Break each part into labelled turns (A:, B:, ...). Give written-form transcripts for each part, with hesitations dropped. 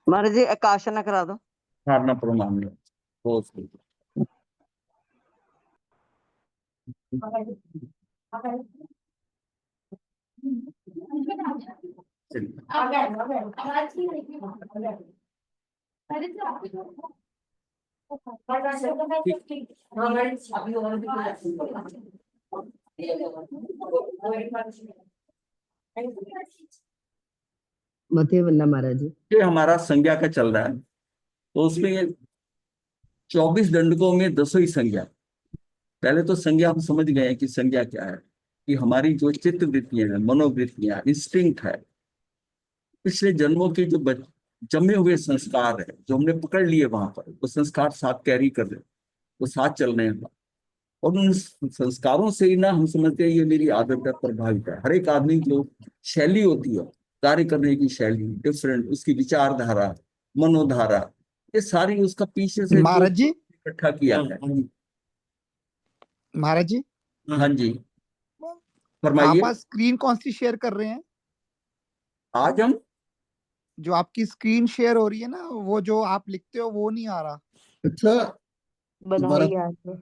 A: महाराज जी आकाशना करा दो।
B: धारणा प्रमाण में हो उसको।
A: मथे वल्ला महाराज जी।
B: ये हमारा संज्ञा का चल रहा है, तो उसमें 24 दंडकों में 10 ही संज्ञा। पहले तो संज्ञा हम समझ गए हैं कि संज्ञा क्या है, कि हमारी जो चित्त वृत्तियां हैं, मनोवृत्तियां, इंस्टिंक्ट है, पिछले जन्मों के जो जमे हुए संस्कार है, जो हमने पकड़ लिए वहां पर, वो संस्कार साथ कैरी कर रहे हैं, वो साथ चल रहे हैं। और उन संस्कारों से ही ना हम समझते हैं ये मेरी आदत है, प्रभावित है। हर एक आदमी जो शैली होती है, कार्य करने की शैली डिफरेंट, उसकी विचारधारा, मनोधारा, ये सारी उसका पीछे से जो
C: महाराज जी,
B: इकट्ठा किया है।
C: महाराज जी,
B: हाँ जी, फरमाइए।
C: आप स्क्रीन कौन सी शेयर कर रहे हैं?
B: आज हम
C: जो आपकी स्क्रीन शेयर हो रही है ना, वो जो आप लिखते हो वो नहीं आ रहा।
B: अच्छा
A: बनाई आपने।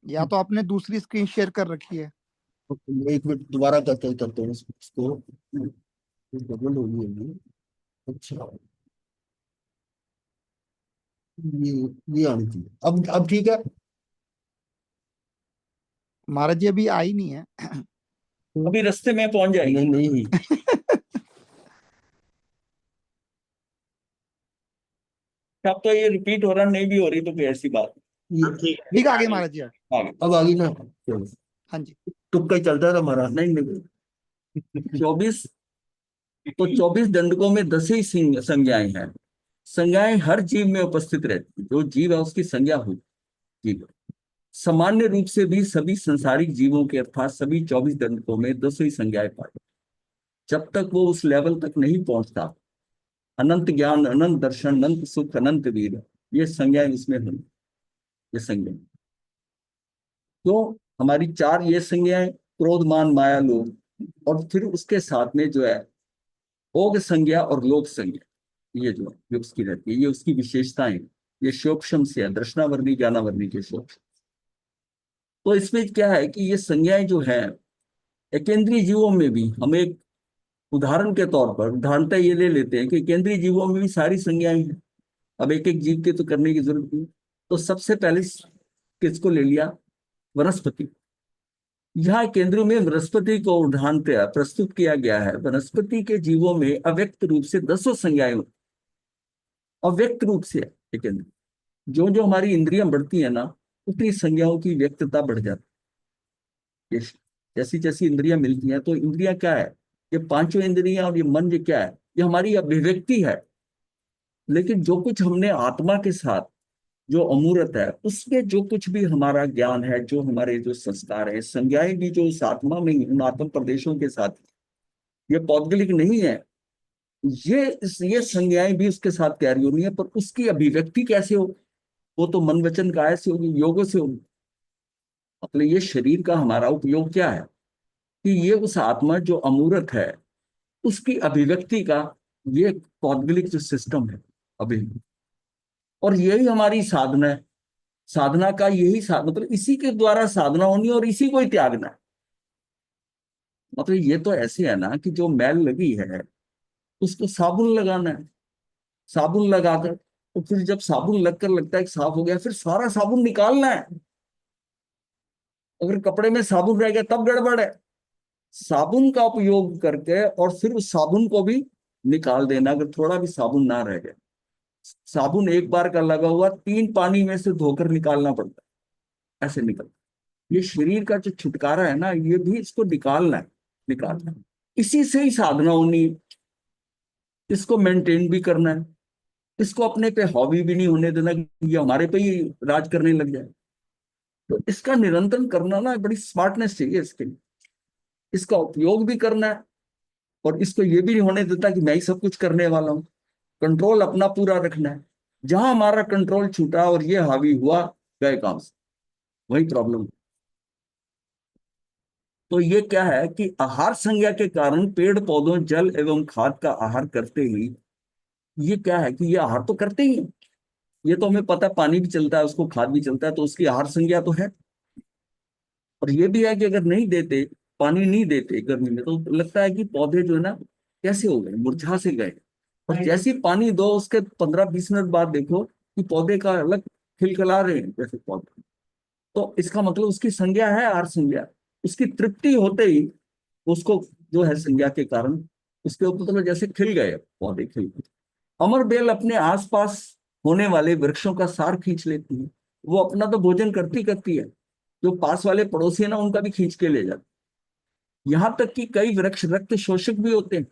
C: या तो आपने दूसरी स्क्रीन शेयर कर रखी है।
B: एक मिनट दोबारा करते हैं इसको, डबल होगी अभी। अच्छा, ये आनी थी। अब ठीक है।
C: महाराज जी अभी आई नहीं है।
B: अभी रास्ते में पहुंच जाएगी। नहीं अब तो ये रिपीट हो रहा, नहीं भी हो रही तो कोई ऐसी बात
C: ठीक आ गई महाराज जी।
B: अब आ गई ना।
C: हाँ जी,
B: तुक्का ही चलता था हमारा। नहीं 24, तो 24 दंडकों में 10 ही संज्ञाएं हैं। संज्ञाएं हर जीव में उपस्थित रहती है, जो जीव है उसकी संज्ञा होती जीव। सामान्य रूप से भी सभी संसारिक जीवों के अर्थात सभी 24 दंडकों में 10 ही संज्ञाएं पाई। जब तक वो उस लेवल तक नहीं पहुंचता, अनंत ज्ञान, अनंत दर्शन, अनंत सुख, अनंत वीर, ये संज्ञाएं उसमें होंगी। ये संज्ञाएं तो हमारी चार ये संज्ञाएं, क्रोध, मान, माया, लोभ, और फिर उसके साथ में जो है भोग संज्ञा और लोक संज्ञा, ये जो है ये उसकी रहती है, ये उसकी विशेषताएं। ये शोक्षम से है, दर्शनावर्णी ज्ञानावर्णी के शोक्ष। तो इसमें क्या है कि ये संज्ञाएं जो है एकेंद्रीय जीवों में भी, हम एक उदाहरण के तौर पर उदाहरणता ये ले लेते हैं कि केंद्रीय जीवों में भी सारी संज्ञाएं हैं। अब एक एक जीव के तो करने की जरूरत नहीं। तो सबसे पहले किसको ले लिया? वनस्पति। यहाँ केंद्र में वनस्पति को उदाहरणतया प्रस्तुत किया गया है। वनस्पति के जीवों में अव्यक्त रूप से 10 संज्ञाएं, अव्यक्त रूप से है। लेकिन जो जो हमारी इंद्रियां बढ़ती है ना, उतनी संज्ञाओं की व्यक्तता बढ़ जाती है। जैसी जैसी इंद्रियां मिलती हैं, तो इंद्रियां क्या है? ये पांचों इंद्रियां और ये मन, ये क्या है? ये हमारी अभिव्यक्ति है। लेकिन जो कुछ हमने आत्मा के साथ, जो अमूर्त है, उसमें जो कुछ भी हमारा ज्ञान है, जो हमारे जो संस्कार है, संज्ञाएं भी जो उस आत्मा में, उन आत्म प्रदेशों के साथ, ये पौद्गलिक नहीं है। ये संज्ञाएं भी उसके साथ कैरी होनी है, पर उसकी अभिव्यक्ति कैसे हो? वो तो मन वचन काय से होगी, योगों से होगी। मतलब ये शरीर का हमारा उपयोग क्या है कि ये उस आत्मा जो अमूर्त है, उसकी अभिव्यक्ति का ये पौद्गलिक जो सिस्टम है अभी। और यही हमारी साधना है। साधना का यही मतलब इसी के द्वारा साधना होनी है और इसी को ही त्यागना है। मतलब ये तो ऐसे है ना कि जो मैल लगी है उसको साबुन लगाना है। साबुन लगाकर, तो फिर जब साबुन लगकर लगता है कि साफ हो गया, फिर सारा साबुन निकालना है। अगर कपड़े में साबुन रह गया तब गड़बड़ है। साबुन का उपयोग करके और फिर उस साबुन को भी निकाल देना, अगर थोड़ा भी साबुन ना रह गया। साबुन एक बार का लगा हुआ 3 पानी में से धोकर निकालना पड़ता है, ऐसे निकलता। ये शरीर का जो छुटकारा है ना, ये भी इसको निकालना है। इसी से ही साधना होनी है। इसको मेंटेन भी करना है। इसको अपने पे हॉबी भी नहीं होने देना कि ये हमारे पे ही राज करने लग जाए। तो इसका निरंतर करना ना, बड़ी स्मार्टनेस चाहिए इसके लिए। इसका उपयोग भी करना है, और इसको ये भी नहीं होने देता कि मैं ही सब कुछ करने वाला हूँ। कंट्रोल अपना पूरा रखना है। जहां हमारा कंट्रोल छूटा और ये हावी हुआ, गए काम से, वही प्रॉब्लम। तो ये क्या है कि आहार संज्ञा के कारण पेड़ पौधों जल एवं खाद का आहार करते ही, ये क्या है कि ये आहार तो करते ही हैं। ये तो हमें पता है, पानी भी चलता है, उसको खाद भी चलता है, तो उसकी आहार संज्ञा तो है। और ये भी है कि अगर नहीं देते, पानी नहीं देते गर्मी में, तो लगता है कि पौधे जो है ना कैसे हो गए, मुरझा से गए। और जैसे ही पानी दो, उसके 15-20 मिनट बाद देखो कि पौधे का अलग खिलखिला रहे हैं जैसे पौधे। तो इसका मतलब उसकी संज्ञा है आहार संज्ञा। उसकी तृप्ति होते ही उसको जो है संज्ञा के कारण उसके ऊपर तो जैसे खिल गए पौधे, खिल गए। अमर बेल अपने आसपास होने वाले वृक्षों का सार खींच लेती है। वो अपना तो भोजन करती करती है, जो पास वाले पड़ोसी है ना उनका भी खींच के ले जाती है। यहां तक कि कई वृक्ष रक्त शोषक भी होते हैं।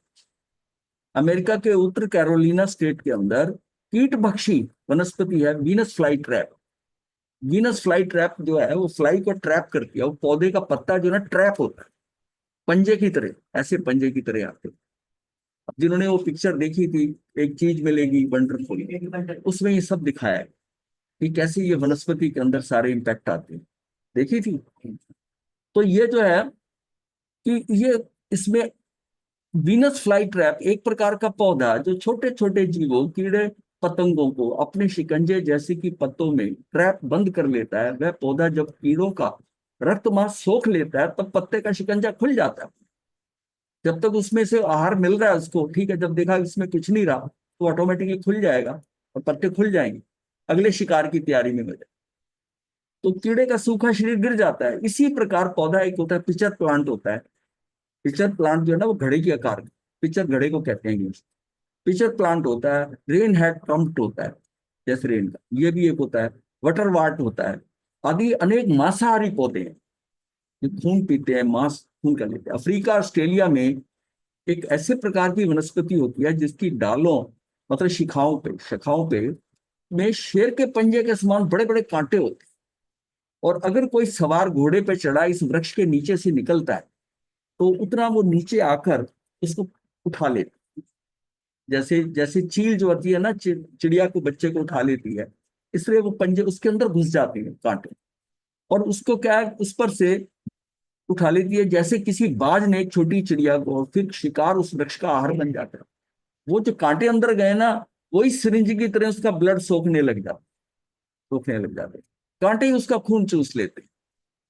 B: अमेरिका के उत्तर कैरोलिना स्टेट के अंदर कीट भक्षी वनस्पति है Venus fly trap. Venus fly trap जो है वो फ्लाई को ट्रैप करती है। वो पौधे का पत्ता जो है ना ट्रैप होता है, पंजे की तरह, ऐसे पंजे की तरह आते हैं। अब जिन्होंने वो पिक्चर देखी थी, एक चीज मिलेगी वंडरफुल, उसमें ये सब दिखाया है कि कैसे ये वनस्पति के अंदर सारे इंपैक्ट आते हैं। देखी थी। तो ये जो है कि ये इसमें वीनस फ्लाई ट्रैप एक प्रकार का पौधा जो छोटे छोटे जीवों, कीड़े पतंगों को अपने शिकंजे जैसे कि पत्तों में ट्रैप बंद कर लेता है। वह पौधा जब कीड़ों का रक्त मांस सोख लेता है तब पत्ते का शिकंजा खुल जाता है। जब तक उसमें से आहार मिल रहा है उसको, ठीक है, जब देखा इसमें कुछ नहीं रहा तो ऑटोमेटिकली खुल जाएगा और पत्ते खुल जाएंगे, अगले शिकार की तैयारी में हो जाए। तो कीड़े का सूखा शरीर गिर जाता है। इसी प्रकार पौधा एक होता है, पिचर प्लांट होता है। पिचर प्लांट जो है ना वो घड़े के आकार का, पिचर घड़े को कहते हैं इंग्लिश। पिचर प्लांट होता है, रेन हेड ट्रम्प्ट होता है जैसे रेन का, ये भी एक होता है, वटरवार्ट होता है, आदि अनेक मांसाहारी पौधे हैं जो खून पीते हैं, मांस खून कर लेते हैं। अफ्रीका ऑस्ट्रेलिया में एक ऐसे प्रकार की वनस्पति होती है जिसकी डालों, मतलब शाखाओं पे में शेर के पंजे के समान बड़े बड़े कांटे होते हैं। और अगर कोई सवार घोड़े पे चढ़ा इस वृक्ष के नीचे से निकलता है तो उतना वो नीचे आकर इसको उठा लेता है। जैसे जैसे चील जो होती है ना, चिड़िया को, बच्चे को उठा लेती है, इसलिए वो पंजे उसके अंदर घुस जाते हैं कांटे। और उसको क्या है, उस पर से उठा लेती है जैसे किसी बाज ने एक छोटी चिड़िया को, फिर शिकार उस वृक्ष का आहार बन जाता है। वो जो कांटे अंदर गए ना, वही सिरिंज की तरह उसका ब्लड सोखने लग जाते। कांटे ही उसका खून चूस लेते।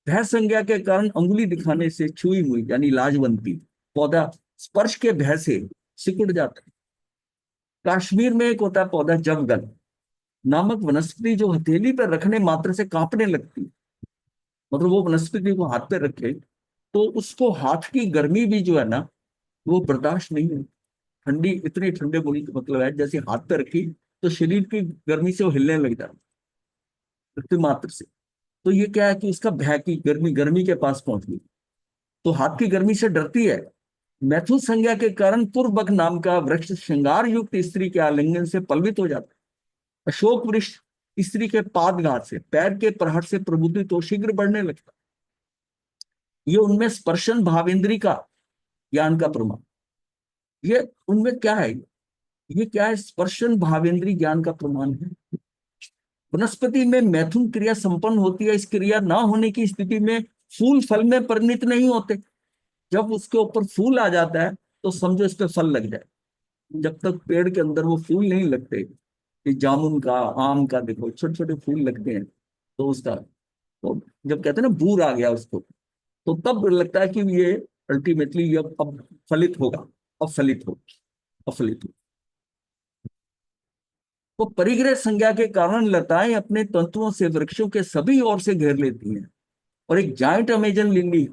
B: भय संज्ञा के कारण अंगुली दिखाने से छुई हुई यानी लाजवंती पौधा स्पर्श के भय से सिकुड़ जाता है। कश्मीर में एक होता है पौधा जवगन नामक वनस्पति, जो हथेली पर रखने मात्र से कांपने लगती है। मतलब वो वनस्पति को हाथ पे रखे तो उसको हाथ की गर्मी भी जो है ना वो बर्दाश्त नहीं है। ठंडी, इतनी ठंडे बोली का मतलब है जैसे हाथ पे रखी तो शरीर की गर्मी से वो हिलने लग जाता है, रखते मात्र से। तो ये क्या है कि उसका भय की गर्मी गर्मी के पास पहुंच गई, तो हाथ की गर्मी से डरती है। मैथुन संज्ञा के कारण पूर्वक नाम का वृक्ष श्रृंगार युक्त स्त्री के आलिंगन से पलवित हो जाता है। अशोक वृक्ष स्त्री के पादघात से, पैर के प्रहार से प्रबुद्धित तो शीघ्र बढ़ने लगता। ये उनमें स्पर्शन भावेंद्री का ज्ञान का प्रमाण। ये उनमें क्या है, ये क्या है, स्पर्शन भावेंद्री ज्ञान का प्रमाण है। वनस्पति में मैथुन क्रिया संपन्न होती है। इस क्रिया ना होने की स्थिति में फूल फल में परिणित नहीं होते। जब उसके ऊपर फूल आ जाता है तो समझो इस पे फल लग जाए। जब तक पेड़ के अंदर वो फूल नहीं लगते, ये जामुन का, आम का, देखो छोटे छोटे फूल लगते हैं, तो उसका, तो जब कहते हैं ना बूर आ गया उसको, तो तब लगता है कि ये अल्टीमेटली ये अब फलित होगा, अब फलित होगा, अब फलित होगा। तो परिग्रह संज्ञा के कारण लताएं अपने तंतुओं से वृक्षों के सभी ओर से घेर लेती हैं। और एक जाइंट अमेजन लिली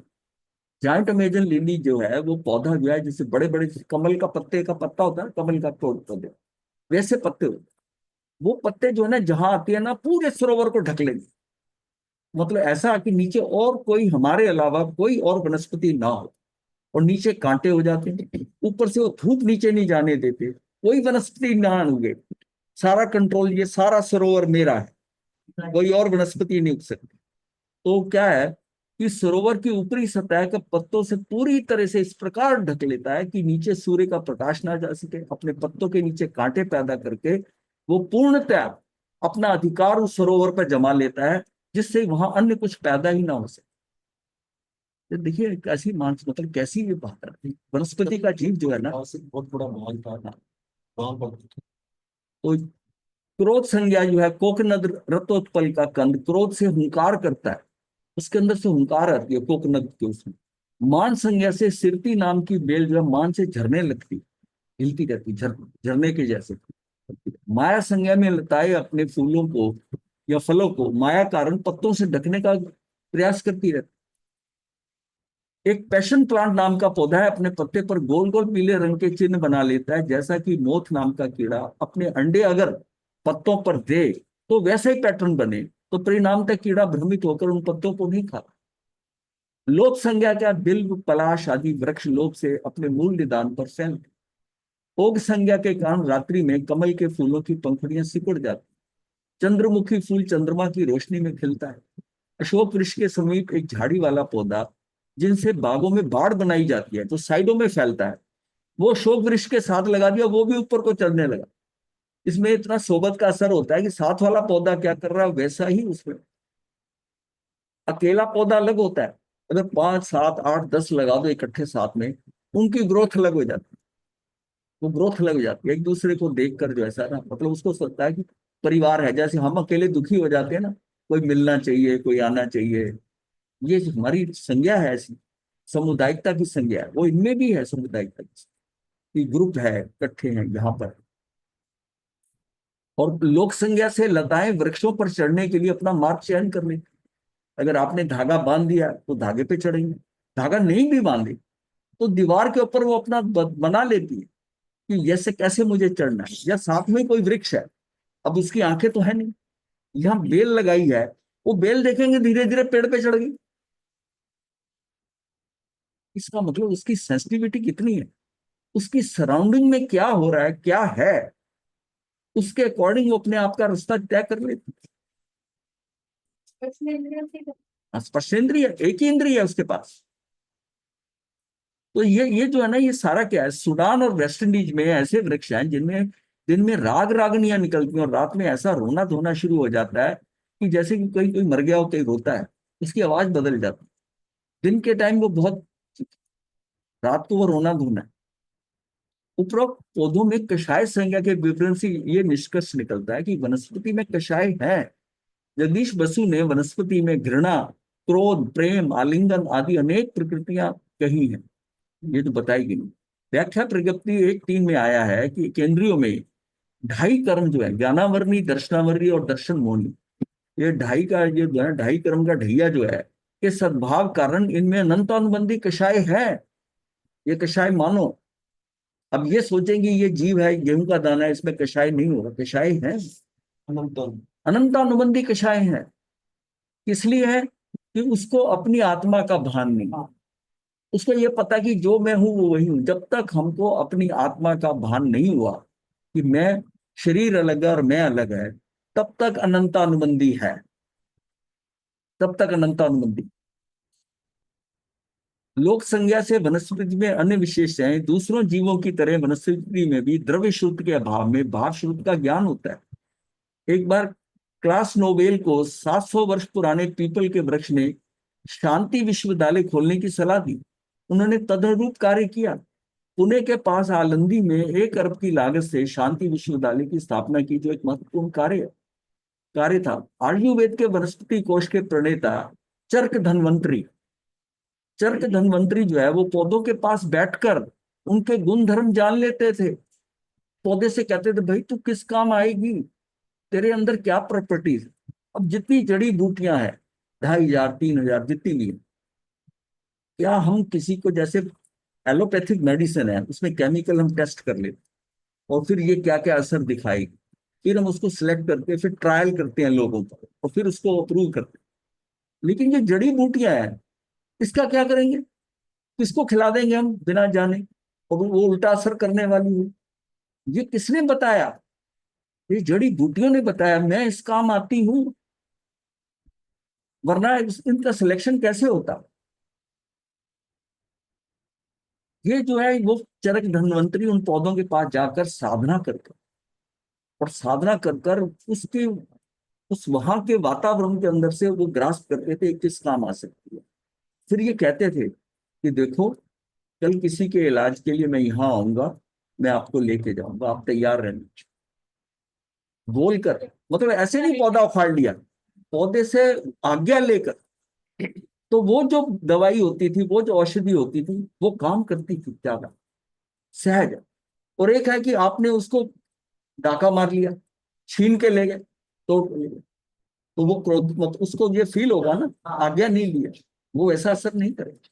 B: जो है वो पौधा जो है, जैसे बड़े बड़े कमल का पत्ते का पत्ता होता है, कमल का पौधे वैसे पत्ते होते हैं। वो पत्ते जो है ना जहां आती है ना पूरे सरोवर को ढक लेंगे। मतलब ऐसा कि नीचे और कोई, हमारे अलावा कोई और वनस्पति ना हो। और नीचे कांटे हो जाते हैं, ऊपर से वो धूप नीचे नहीं जाने देते, कोई वनस्पति ना उगे। सारा कंट्रोल, ये सारा सरोवर मेरा है, कोई और वनस्पति नहीं उग सकती। तो क्या है कि सरोवर की ऊपरी सतह का पत्तों से पूरी तरह से इस प्रकार ढक लेता है कि नीचे सूर्य का प्रकाश ना जा सके। अपने पत्तों के नीचे कांटे पैदा करके वो पूर्णतः अपना अधिकार उस सरोवर पर जमा लेता है, जिससे वहां अन्य कुछ पैदा ही ना हो सके। ये देखिए कैसी मानस मतलब कैसी ये बात है, वनस्पति का जीव जो है ना,
D: बहुत बड़ा महान था, वहां पर
B: तो क्रोध संज्ञा जो है, कोकनद रतोत्पल का कंद क्रोध से हुंकार करता है, उसके अंदर से हुंकार आती है कोकनद के उसमें। मान संज्ञा से सिरती नाम की बेल जो है मान से झरने लगती, हिलती रहती, झरने के जैसे। माया संज्ञा में लताएं अपने फूलों को या फलों को माया कारण पत्तों से ढकने का प्रयास करती रहती। एक पैशन प्लांट नाम का पौधा है, अपने पत्ते पर गोल गोल पीले रंग के चिन्ह बना लेता है, जैसा कि मोथ नाम का कीड़ा अपने अंडे अगर पत्तों पर दे तो वैसे ही पैटर्न बने, तो परिणामतः कीड़ा भ्रमित होकर उन पत्तों को नहीं खाता। लोभ संज्ञा क्या, बिल्व पलाश आदि वृक्ष लोभ से अपने मूल निदान पर फैलते। ओग संज्ञा के कारण रात्रि में कमल के फूलों की पंखुड़ियां सिकुड़ जाती। चंद्रमुखी फूल चंद्रमा की रोशनी में खिलता है। अशोक वृक्ष के समीप एक झाड़ी वाला पौधा जिनसे बागों में बाड़ बनाई जाती है, तो साइडों में फैलता है, वो अशोक वृक्ष के साथ लगा दिया, वो भी ऊपर को चढ़ने लगा। इसमें इतना सोबत का असर होता है कि साथ वाला पौधा क्या कर रहा है वैसा ही उसमें। अकेला पौधा अलग होता है, अगर 5 7 8 10 लगा दो इकट्ठे साथ में, उनकी ग्रोथ अलग हो जाती है, वो ग्रोथ अलग हो जाती है एक दूसरे को देखकर, जो ऐसा ना मतलब उसको सोचता है कि परिवार है। जैसे हम अकेले दुखी हो जाते हैं ना, कोई मिलना चाहिए, कोई आना चाहिए, ये हमारी संज्ञा है ऐसी, सामुदायिकता की संज्ञा है, वो इनमें भी है सामुदायिकता की, ग्रुप है, इकट्ठे हैं यहाँ पर। और लोक संज्ञा से लताएं वृक्षों पर चढ़ने के लिए अपना मार्ग चयन कर लेती। अगर आपने धागा बांध दिया तो धागे पे चढ़ेंगे, धागा नहीं भी बांधे तो दीवार के ऊपर वो अपना बना लेती है कि जैसे कैसे मुझे चढ़ना है। या साथ में कोई वृक्ष है, अब उसकी आंखें तो है नहीं, यहाँ बेल लगाई है, वो बेल देखेंगे धीरे धीरे पेड़ पे चढ़ गई। इसका मतलब उसकी सेंसिटिविटी कितनी है, उसकी सराउंडिंग में क्या हो रहा है, क्या है, उसके अकॉर्डिंग वो अपने आप का रास्ता तय कर लेती है। स्पर्शेंद्रिय एक ही इंद्रिय है उसके पास। तो ये जो है ना, ये सारा क्या है, सूडान और वेस्ट इंडीज में ऐसे वृक्ष हैं जिनमें दिन में राग रागनियां निकलती हैं और रात में ऐसा रोना धोना शुरू हो जाता है कि जैसे कि कोई कोई मर गया हो, कोई रोता है, उसकी आवाज बदल जाती है। दिन के टाइम वो बहुत, रात को वो रोना धोना है। उपरोक्त पौधों में कषाय संज्ञा के विवरण से ये निष्कर्ष निकलता है कि वनस्पति में कषाय है। जगदीश बसु ने वनस्पति में घृणा, क्रोध, प्रेम, आलिंगन आदि अनेक प्रकृतियां कही हैं, ये तो बताई गई। व्याख्या प्रज्ञप्ति 1:3 में आया है कि केंद्रियों में ढाई कर्म जो है, ज्ञानावरणी, दर्शनावरणी और दर्शन मोहनी, ये ढाई का ये जो है ढाई कर्म का ढैया जो है, ये सद्भाव कारण इनमें अनंतानुबंधी कषाय है। ये कषाय मानो, अब ये सोचेंगे ये जीव है, गेहूं का दाना है, इसमें कषाय नहीं होगा, कषाय है, अनंतानुबंधी कषाय है। इसलिए है कि उसको अपनी आत्मा का भान नहीं, उसको ये पता कि जो मैं हूं वो वही हूं। जब तक हमको अपनी आत्मा का भान नहीं हुआ कि मैं, शरीर अलग है और मैं अलग है, तब तक अनंतानुबंधी है, तब तक अनंतानुबंधी। लोक संज्ञा से वनस्पति में अन्य विशेषताएं, दूसरों जीवों की तरह वनस्पति में भी द्रव्य शुद्ध के अभाव में भाव शुद्ध का ज्ञान होता है। एक बार क्लास नोबेल को 700 वर्ष पुराने पीपल के वृक्ष ने शांति विश्वविद्यालय खोलने की सलाह दी। उन्होंने तदनुरूप कार्य किया। पुणे के पास आलंदी में 1 अरब की लागत से शांति विश्वविद्यालय की स्थापना की, जो एक महत्वपूर्ण कार्य था। आयुर्वेद के वनस्पति कोश के प्रणेता चरक धन्वंतरी जो है, वो पौधों के पास बैठकर उनके गुण धर्म जान लेते थे। पौधे से कहते थे भाई तू किस काम आएगी, तेरे अंदर क्या प्रॉपर्टीज। अब जितनी जड़ी बूटियां हैं, 2500 3000 जितनी भी है, क्या हम किसी को, जैसे एलोपैथिक मेडिसिन है उसमें केमिकल हम टेस्ट कर लेते और फिर ये क्या क्या असर दिखाएगी, फिर हम उसको सिलेक्ट करते हैं, फिर ट्रायल करते हैं लोगों पर और फिर उसको अप्रूव करते हैं। लेकिन ये जड़ी बूटियां हैं, इसका क्या करेंगे, किसको खिला देंगे हम बिना जाने, और वो उल्टा असर करने वाली है। ये किसने बताया, ये जड़ी बूटियों ने बताया, मैं इस काम आती हूं, वरना इनका सिलेक्शन कैसे होता। ये जो है वो चरक धन्वंतरी उन पौधों के पास जाकर साधना करते, और साधना कर कर उसके उस वहां के वातावरण के अंदर से वो ग्रास्प करते थे किस काम आ सकती है। फिर ये कहते थे कि देखो कल किसी के इलाज के लिए मैं यहाँ आऊंगा, मैं आपको लेके जाऊंगा, आप तैयार रहना। बोलकर, मतलब ऐसे नहीं पौधा उखाड़ लिया, पौधे से आज्ञा लेकर। तो वो जो दवाई होती थी, वो जो औषधि होती थी, वो काम करती थी ज्यादा सहज। और एक है कि आपने उसको डाका मार लिया, छीन के ले गए, तोड़ के ले गए, तो वो क्रोध, मतलब उसको ये फील होगा ना, आज्ञा नहीं लिया, वो ऐसा असर नहीं करेगा।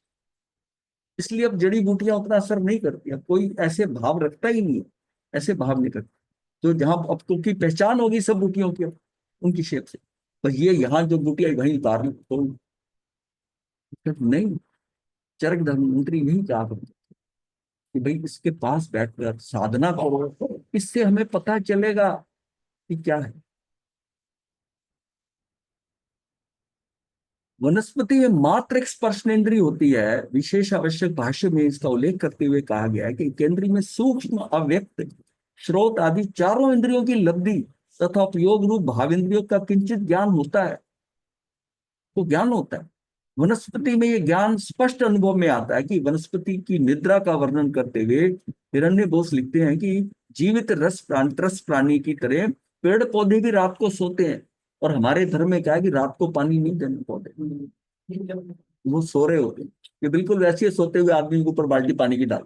B: इसलिए अब जड़ी बूटियां उतना असर नहीं करती, अब कोई ऐसे भाव रखता ही नहीं है, ऐसे भाव नहीं रखता। तो जहां अब उनकी पहचान होगी सब बूटियों की, उनकी शेप से, पर ये यहाँ जो बूटियां वहीं उतार ली तो नहीं। चरक धर्ममंत्री यही कहा करते कि भाई इसके पास बैठकर साधना करो, इससे हमें पता चलेगा कि क्या है। वनस्पति में मात्र एक स्पर्शनेंद्रिय होती है। विशेष आवश्यक भाष्य में इसका उल्लेख करते हुए कहा गया है कि केंद्रीय में सूक्ष्म, अव्यक्त, श्रोत आदि चारों इंद्रियों की लब्धि तथा उपयोग रूप भाव इंद्रियों का किंचित ज्ञान होता है, तो ज्ञान होता है। वनस्पति में ये ज्ञान स्पष्ट अनुभव में आता है कि वनस्पति की निद्रा का वर्णन करते हुए हिरण्यबोस लिखते हैं कि जीवित रस प्राणी की तरह पेड़ पौधे भी रात को सोते हैं। और हमारे धर्म में क्या है कि रात को पानी नहीं देने पौधे, वो सो रहे होते हैं। ये बिल्कुल वैसे ही सोते हुए आदमी के ऊपर बाल्टी पानी की डाल।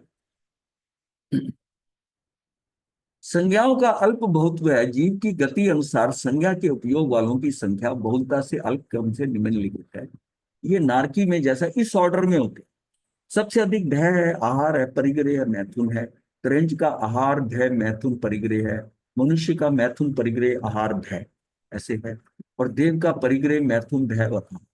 B: संज्ञाओं का अल्प बहुत्व है। जीव की गति अनुसार संज्ञा के उपयोग वालों की संख्या बहुलता से अल्प क्रम से निम्नलिखित है। ये नारकी में जैसा इस ऑर्डर में होते, सबसे अधिक भय है, आहार है, परिग्रह है, मैथुन है। क्रंच का आहार भय मैथुन परिग्रह है। मनुष्य का मैथुन परिग्रह आहार भय, ऐसे है। और देव का परिग्रह मैथुन भय और आहार।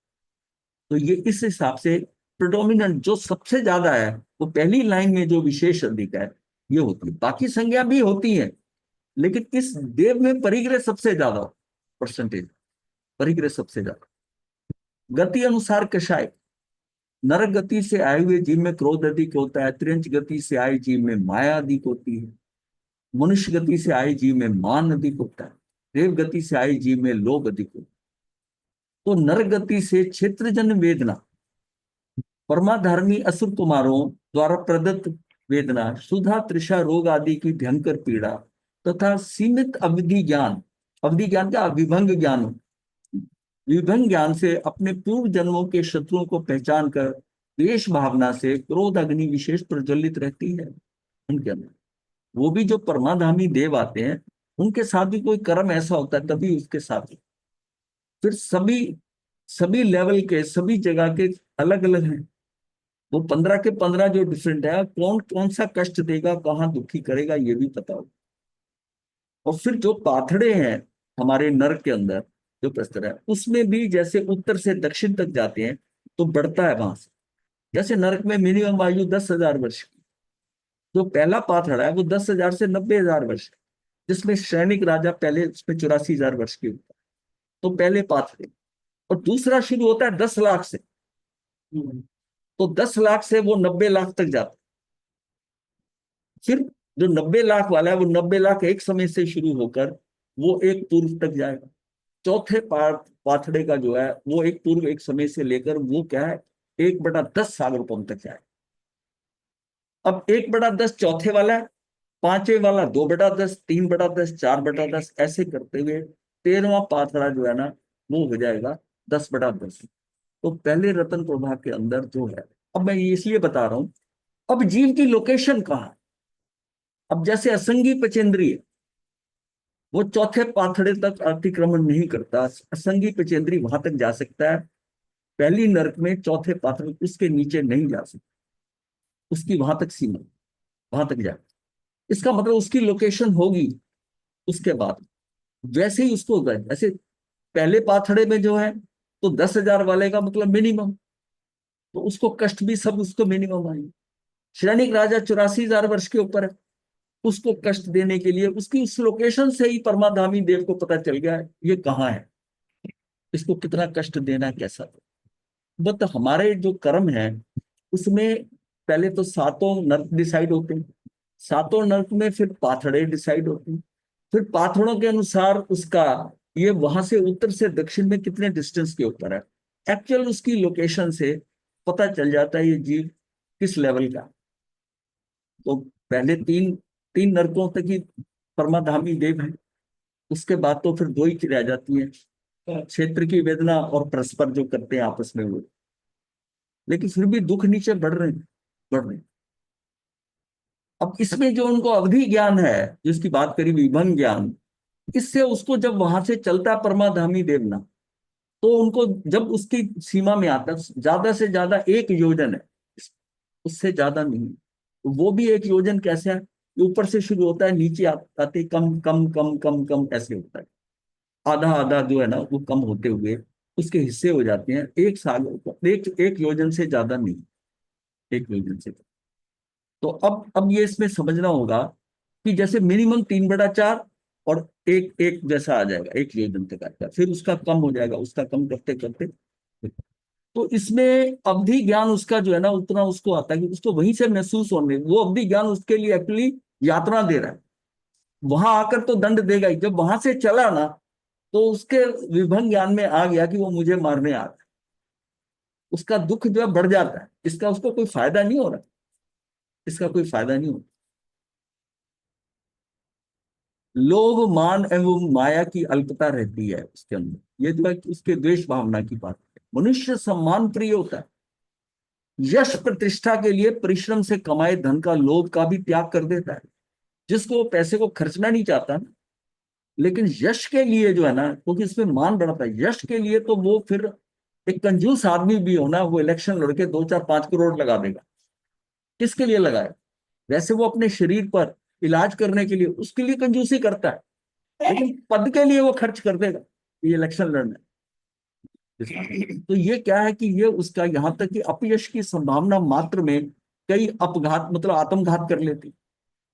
B: तो ये इस हिसाब से प्रिडोमिनेंट जो सबसे ज्यादा है, वो पहली लाइन में जो विशेष अधिक है ये होती है। बाकी संज्ञा भी होती है, लेकिन इस देव में परिग्रह सबसे ज्यादा परसेंटेज, परिग्रह सबसे ज्यादा। गति अनुसार कषाय, नरक गति से आए हुए जीव में क्रोध अधिक होता है। त्रिंच गति से आए जीव में माया अधिक होती है। मनुष्य गति से आए जीव में मान अधिक होता है। देव गति से आए जीव में लोभ अधिक होता है। तो नरक गति से क्षेत्रजन वेदना, परमाधर्मी असुर कुमारों द्वारा प्रदत्त वेदना, सुधा तृषा रोग आदि की भयंकर पीड़ा तथा सीमित अवधि ज्ञान का विभंग ज्ञान, विभंग ज्ञान से अपने पूर्व जन्मों के शत्रुओं को पहचान कर द्वेष भावना से क्रोध अग्नि विशेष प्रज्वलित रहती है उनके अंदर। वो भी जो परमाधामी देव आते हैं, उनके साथ भी कोई कर्म ऐसा होता है तभी उसके साथ। फिर सभी सभी लेवल के, सभी जगह के अलग अलग हैं। वो 15 के 15 जो डिफरेंट है, कौन कौन सा कष्ट देगा, कहाँ दुखी करेगा, ये भी पता हो। और फिर जो पाथड़े हैं हमारे नर्क के अंदर, जो प्रस्तर है, उसमें भी जैसे उत्तर से दक्षिण तक जाते हैं तो बढ़ता है वहां से। जैसे नर्क में मिनिमम आयु 10,000 वर्ष की, जो पहला पाथड़ा है वो 10,000 से 90,000 वर्ष, जिसमें सैनिक राजा पहले उसमें 84,000 वर्ष के होता है, तो पहले पाथड़े। और दूसरा शुरू होता है 10 लाख से, तो 10 लाख से वो 90 लाख तक जाता है। फिर जो 90 लाख वाला है, वो 90 लाख एक समय से शुरू होकर वो एक पूर्व तक जाएगा। चौथे पाथड़े का जो है वो एक पूर्व एक समय से लेकर वो क्या है 1/10 सागर पंप तक जाएगा। अब 1/10 चौथे वाला है, पांचवें वाला 2/10, 3/10, 4/10, ऐसे करते हुए 13वां पाथड़ा जो है ना वो हो जाएगा 10/10। तो पहले रतन प्रभा के अंदर जो है, अब मैं ये इसलिए बता रहा हूं, अब जीव की लोकेशन कहाँ है। अब जैसे असंगी पचेंद्रिय, वो चौथे पाथड़े तक अतिक्रमण नहीं करता, असंगी पचेंद्रिय वहां तक जा सकता है। पहली नरक में चौथे पाथड़े, उसके नीचे नहीं जा सकता, उसकी वहां तक सीमा, वहां तक जाए। इसका मतलब उसकी लोकेशन होगी उसके बाद। वैसे ही उसको होगा, जैसे पहले पाथड़े में जो है तो 10,000 वाले का मतलब मिनिमम, तो उसको कष्ट भी सब उसको मिनिमम आएंगे। श्रेणिक राजा 84,000 वर्ष के ऊपर है, उसको कष्ट देने के लिए उसकी उस लोकेशन से ही परमाधामी देव को पता चल गया है ये कहाँ है, इसको कितना कष्ट देना है, कैसा। बट हमारे जो कर्म है उसमें पहले तो 7 नर्क डिसाइड होते हैं, 7 नर्क में फिर पाथड़े डिसाइड होते हैं, फिर पाथड़ों के अनुसार उसका ये वहां से उत्तर से दक्षिण में कितने डिस्टेंस के ऊपर है, एक्चुअल उसकी लोकेशन से पता चल जाता है ये जीव किस लेवल का। तो पहले तीन तीन नरकों तक ही परमाधामी देव है, उसके बाद तो फिर दो ही रह जाती है, क्षेत्र की वेदना और परस्पर जो करते हैं आपस में वो। लेकिन फिर भी दुख नीचे बढ़ रहे हैं, बढ़ रहे हैं। अब इसमें जो उनको अवधि ज्ञान है, जिसकी बात करी विभंग ज्ञान, इससे उसको जब वहां से चलता है परमाधामी देवना, तो उनको जब उसकी सीमा में आता है, ज्यादा से ज्यादा 1 योजन है, उससे ज्यादा नहीं। तो वो भी 1 योजन कैसे है, ऊपर से शुरू होता है, नीचे आते कम कम कम कम कम ऐसे होता है, आधा आधा जो है ना वो कम होते हुए उसके हिस्से हो जाते हैं। 1 साल, एक योजन से ज्यादा नहीं, 1 योजन से। तो अब ये इसमें समझना होगा कि जैसे मिनिमम 3/4 और एक एक जैसा आ जाएगा, 1 योजन तक आता है, फिर उसका कम हो जाएगा, उसका कम करते करते। तो इसमें अवधि ज्ञान उसका जो है ना उतना उसको आता है कि उसको वहीं से महसूस होने, वो अवधि ज्ञान उसके लिए एक्चुअली यात्रा दे रहा है। वहां आकर तो दंड देगा ही, जब वहां से चला ना तो उसके विभंग ज्ञान में आ गया कि वो मुझे मारने आ रहा है, उसका दुख जो है बढ़ जाता है। इसका उसको कोई फायदा नहीं हो रहा, इसका कोई फायदा नहीं हो रहा। लोभ मान एवं माया की अल्पता रहती है उसके अंदर, ये जो है कि उसके द्वेष भावना की बात है। मनुष्य सम्मान प्रिय होता है, यश प्रतिष्ठा के लिए परिश्रम से कमाए धन का लोभ का भी त्याग कर देता है। जिसको वो पैसे को खर्चना नहीं चाहता ना, लेकिन यश के लिए जो है ना, क्योंकि इसमें मान बढ़ता है, यश के लिए तो वो फिर एक कंजूस आदमी भी होना, वो इलेक्शन लड़के 2 4 5 करोड़ लगा देगा। किसके लिए लगाए? वैसे वो अपने शरीर पर इलाज करने के लिए, उसके लिए कंजूसी करता है, लेकिन पद के लिए वो खर्च कर देगा ये इलेक्शन लड़ने। तो ये क्या है कि ये उसका यहां तक कि अपयश की संभावना मात्र में कई अपघात मतलब आत्मघात कर लेती।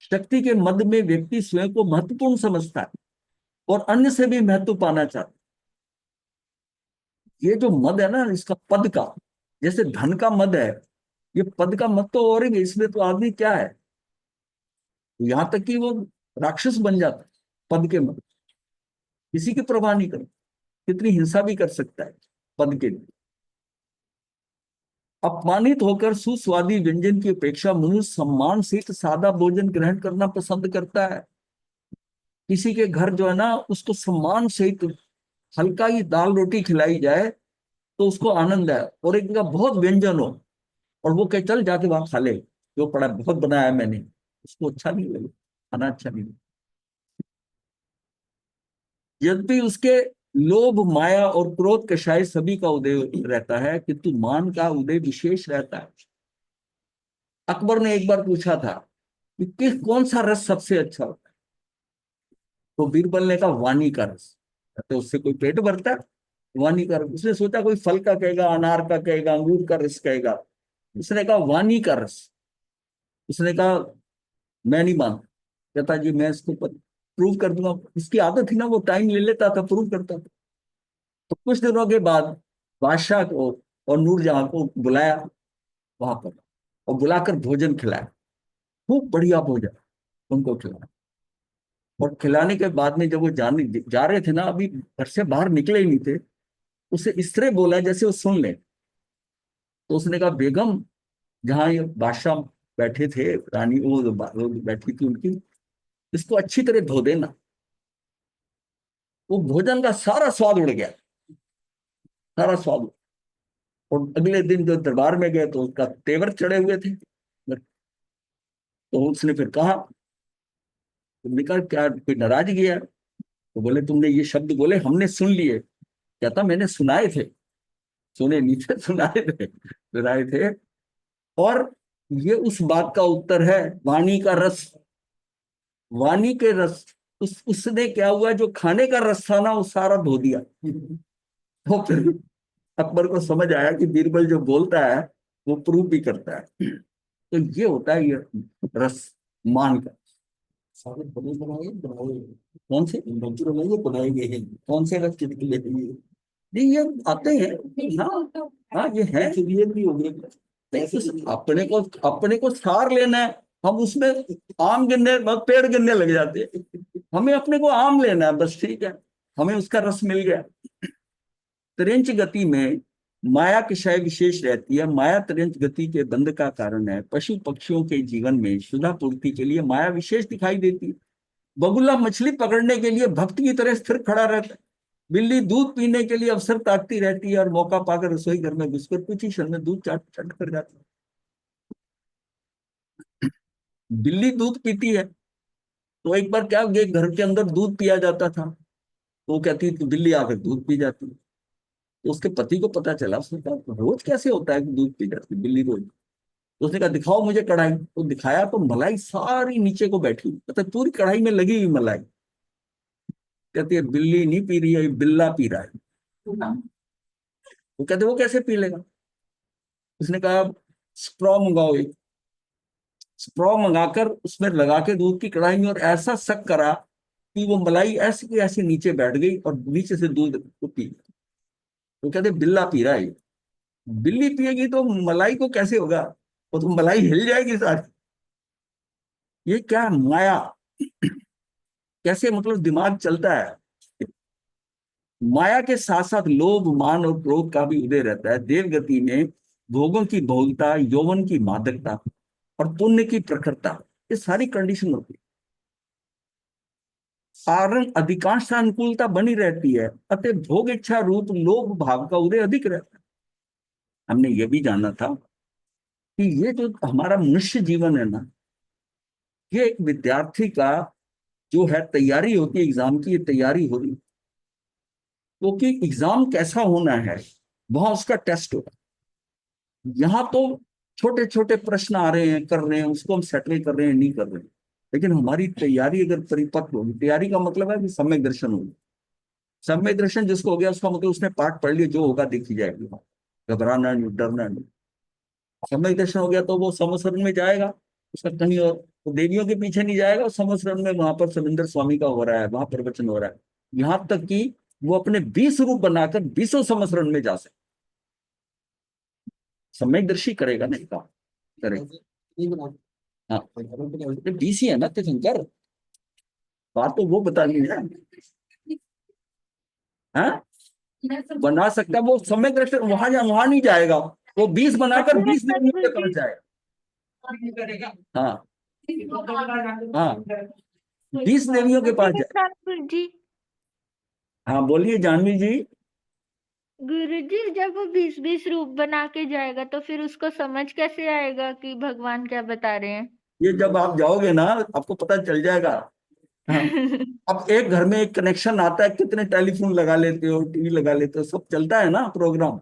B: शक्ति के मद में व्यक्ति स्वयं को महत्वपूर्ण समझता है और अन्य से भी महत्व पाना चाहता है। ये जो मद है ना इसका, पद का, जैसे धन का मद है, ये पद का मद तो और ही, इसमें तो आदमी क्या है, यहां तक कि वो राक्षस बन जाता है पद के मद, किसी की परवाह नहीं करता, कितनी हिंसा भी कर सकता है पद के लिए। अपमानित होकर सुस्वादी व्यंजन की अपेक्षा मनुष्य सम्मान सहित सादा भोजन ग्रहण करना पसंद करता है। किसी के घर जो है ना उसको सम्मान सहित हल्का ही दाल रोटी खिलाई जाए तो उसको आनंद है, और एक जगह बहुत व्यंजन हो और वो कहे चल जाके वहां खा ले, जो पड़ा बहुत बनाया है मैंने, उसको अच्छा नहीं लगे, खाना अच्छा नहीं लगे। यद्यपि उसके लोभ माया और क्रोध कषाय सभी का उदय रहता है, किंतु मान का उदय विशेष रहता है। अकबर ने एक बार पूछा था कि कौन सा रस सबसे अच्छा होता है, तो बीरबल ने कहा वाणी का रस। तो उससे कोई पेट भरता है? वाणी का रस। उसने सोचा कोई फल का कहेगा, अनार का कहेगा, अंगूर का रस कहेगा, उसने कहा वाणी का रस। उसने कहा मैं नहीं मानता, कहता जी मैं इसको प्रूव कर दूंगा। इसकी आदत थी ना, वो टाइम ले लेता था, प्रूव करता था। तो कुछ दिनों के बाद बादशाह को और नूरजहां को बुलाया वहां पर, और बुलाकर भोजन खिलाया, खूब बढ़िया भोजन उनको खिलाया। और खिलाने के बाद में जब वो जाने जा रहे थे ना, अभी घर से बाहर निकले ही नहीं थे, उसे इस तरह बोला जैसे वो सुन ले। तो उसने कहा बेगम, जहाँ ये बादशाह बैठे थे, रानी वो बैठी थी उनकी, इसको अच्छी तरह धो देना। वो भोजन का सारा स्वाद उड़ गया, सारा स्वाद। और अगले दिन जो दरबार में गए तो उसका तेवर चढ़े हुए थे। तो उसने फिर कहा, तुमने कहा क्या कोई नाराजगी है? तो बोले तुमने ये शब्द बोले हमने सुन लिए। कहता मैंने सुनाए थे, सुने नहीं थे, सुनाए थे, सुनाए थे। और ये उस बात का उत्तर है, वाणी का रस, वाणी के रस। उसने क्या हुआ, जो खाने का रस था ना वो सारा धो दिया। तो फिर अकबर को समझ आया कि बीरबल जो बोलता है वो प्रूव भी करता है। तो ये होता है ये रस, मान का।
D: सारे बने बनाए बनाए
B: कौन से
D: मंचूर बनाए बनाए गए हैं।
B: कौन से रस
D: चिटके लेते हैं
B: नहीं, ये आते हैं। हाँ हाँ ये है।
D: ये भी हो गए।
B: नहीं, तो अपने को सार लेना है, हम उसमें आम गिनने पेड़ गिनने लग जाते हैं। हमें अपने को आम लेना है बस, ठीक है, हमें उसका रस मिल गया। त्रिंच गति में माया किशाय विशेष रहती है, माया तरंत गति के बंध का कारण है। पशु पक्षियों के जीवन में सुधा पूर्ति के लिए माया विशेष दिखाई देती है। बगुला मछली पकड़ने के लिए भक्त की तरह स्थिर खड़ा रहता है। बिल्ली दूध पीने के लिए अवसर ताकती रहती है और मौका पाकर रसोई घर में घुसकर कुछ ही क्षण में दूध चाट चाट कर जाती है। बिल्ली दूध पीती है, तो एक बार क्या हो गया, घर के अंदर दूध पिया जाता था, तो वो कहती है कि बिल्ली आकर दूध पी जाती है। तो उसके पति को पता चला, उसने कहा रोज कैसे होता है कि दूध पी जाती है बिल्ली रोज। तो उसने कहा दिखाओ मुझे कढ़ाई, तो दिखाया तो मलाई सारी नीचे को बैठी, मतलब पूरी कढ़ाई में लगी हुई मलाई। कहती है बिल्ली नहीं पी रही है, बिल्ला पी रहा है। वो कहते वो कैसे पी लेगा। उसने कहा स्ट्रॉ मंगाओ, एक स्ट्रॉ मंगाकर उसमें लगा के दूध की कढ़ाई में और ऐसा सक करा कि वो मलाई ऐसी की ऐसी नीचे बैठ गई और नीचे से दूध को पी। तो कहते बिल्ला पी रहा है। बिल्ली पिएगी तो मलाई को कैसे होगा, वो तो मलाई हिल जाएगी सारी। ये क्या माया, कैसे मतलब दिमाग चलता है। माया के साथ साथ लोभ मान और क्रोध का भी उदय रहता है। देव गति में भोगों की भोगिता, यौवन की मादकता और पुण्य की प्रखरता, ये सारी कंडीशन होती है। कारण अधिकांश अनुकूलता बनी रहती है, अतः भोग इच्छा रूप लोभ भाव का उदय अधिक रहता है। हमने ये भी जाना था कि ये जो हमारा मनुष्य जीवन है ना, ये एक विद्यार्थी का जो है तैयारी होती है, एग्जाम की ये तैयारी हो रही है। क्योंकि एग्जाम कैसा होना है वहां उसका टेस्ट होगा। यहाँ तो छोटे छोटे प्रश्न आ रहे हैं, कर रहे हैं, उसको हम सेटल कर रहे हैं, नहीं कर रहे हैं। लेकिन हमारी तैयारी अगर परिपक्व होगी, तैयारी का मतलब है कि सम्यक दर्शन होगी। सम्यक दर्शन जिसको हो गया उसका मतलब उसने पाठ पढ़ लिया, जो होगा देखी जाएगी, घबराना नहीं, डरना नहीं। सम्यक दर्शन हो गया तो वो समसरण में जाएगा, उसका कहीं और वो देवियों के पीछे नहीं जाएगा। समसरण में वहां पर सविंदर स्वामी का हो रहा है, वहां प्रवचन हो रहा है, यहाँ तक कि वो अपने 20 रूप बनाकर 20 समसरण में जा सकते। सम्यकदर्शी करेगा नहीं काम करेगा।
D: नहीं बना।
B: हाँ, 20 ही है ना तीर्थंकर, बात तो वो बतानी है। हाँ, बना सकता है वो सम्यकदर्शी, वहां नहीं जाएगा, वो 20 बनाकर 20 देवियों के पास जाएगा। हाँ हाँ, 20 देवियों के पास जाएगा।
E: जी
B: हाँ बोलिए जानवी जी।
E: गुरुजी, जब वो 20-20 रूप बना के जाएगा तो फिर उसको समझ कैसे आएगा कि भगवान क्या बता रहे हैं?
B: ये जब आप जाओगे ना आपको पता चल जाएगा। हाँ, अब एक घर में एक कनेक्शन आता है, कितने टेलीफोन लगा लेते हो, टीवी लगा लेते हो, सब चलता है ना प्रोग्राम,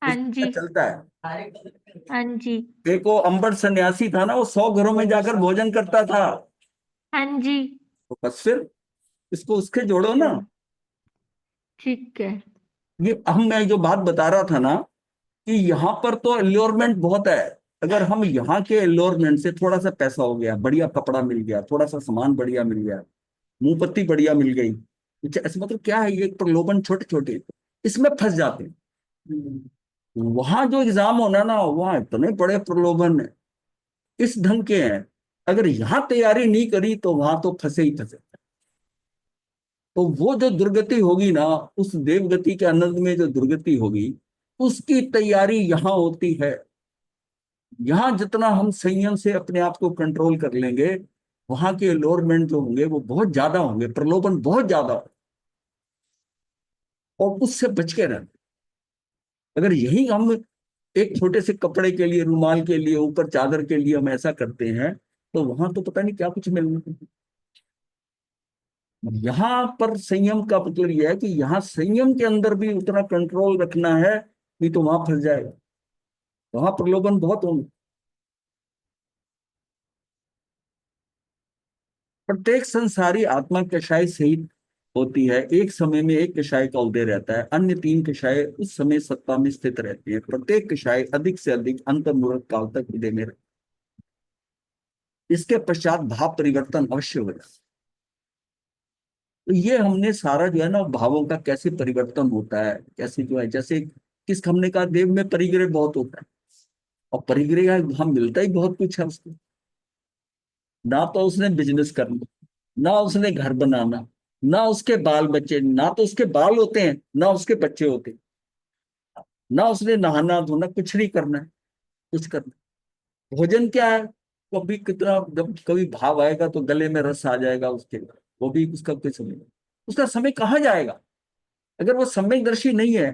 E: हाँ
B: उसमें
E: जी,
B: चलता है।
E: हाँ जी,
B: एक वो अंबर सन्यासी था ना, वो 100 घरों में जाकर भोजन करता था।
E: हाँ जी।
B: तो बस फिर इसको उसके जोड़ो ना।
E: ठीक है।
B: ये हम मैं जो बात बता रहा था ना कि यहाँ पर तो एल्योरमेंट बहुत है। अगर हम यहाँ के एल्योरमेंट से थोड़ा सा पैसा हो गया, बढ़िया कपड़ा मिल गया, थोड़ा सा सामान बढ़िया मिल गया, मुंह पत्ती बढ़िया मिल गई, कुछ ऐसे मतलब क्या है, ये प्रलोभन छोटे छोटे इसमें फंस जाते हैं। वहां जो एग्जाम होना ना, वहां इतने बड़े प्रलोभन है, इस ढंग के हैं। अगर यहाँ तैयारी नहीं करी तो वहां तो फंसे ही फंसे। तो वो जो दुर्गति होगी ना, उस देवगति के आनंद में जो दुर्गति होगी, उसकी तैयारी यहाँ होती है। यहाँ जितना हम संयम से अपने आप को कंट्रोल कर लेंगे, वहां के एलोरमेंट जो होंगे वो बहुत ज्यादा होंगे, प्रलोभन बहुत ज्यादा होगा, और उससे बच के रहना। अगर यही हम एक छोटे से कपड़े के लिए, रुमाल के लिए, ऊपर चादर के लिए हम ऐसा करते हैं, तो वहां तो पता नहीं क्या कुछ मिलना है। यहाँ पर संयम का मतलब यह है कि यहाँ संयम के अंदर भी उतना कंट्रोल रखना है, नहीं तो वहां फंस जाएगा। वहां प्रलोभन बहुत होंगे। प्रत्येक संसारी आत्मा कषाय सहित होती है। एक समय में एक कषाय का उदय रहता है, अन्य 3 कषाय उस समय सत्ता में स्थित रहती है। प्रत्येक कषाय अधिक से अधिक अंतर्मुहूर्त काल तक उदय में रहता है। इसके पश्चात भाव परिवर्तन अवश्य हो जाता है। तो ये हमने सारा जो है ना, भावों का कैसे परिवर्तन होता है, कैसे जो है, जैसे किस हमने कहा देव में परिग्रह बहुत होता है, और परिग्रह हम मिलता ही बहुत कुछ है उसको। ना तो उसने बिजनेस करना, ना उसने घर बनाना, ना उसके बाल बच्चे, ना तो उसके बाल होते हैं ना उसके बच्चे होते हैं। ना उसने नहाना धोना, कुछ नहीं करना है, कुछ करना। भोजन क्या है, कभी कितना, जब कभी भाव आएगा तो गले में रस आ जाएगा उसके, वो भी उसका कुछ नहीं। उसका समय कहाँ जाएगा? अगर वो सम्यकदर्शी नहीं है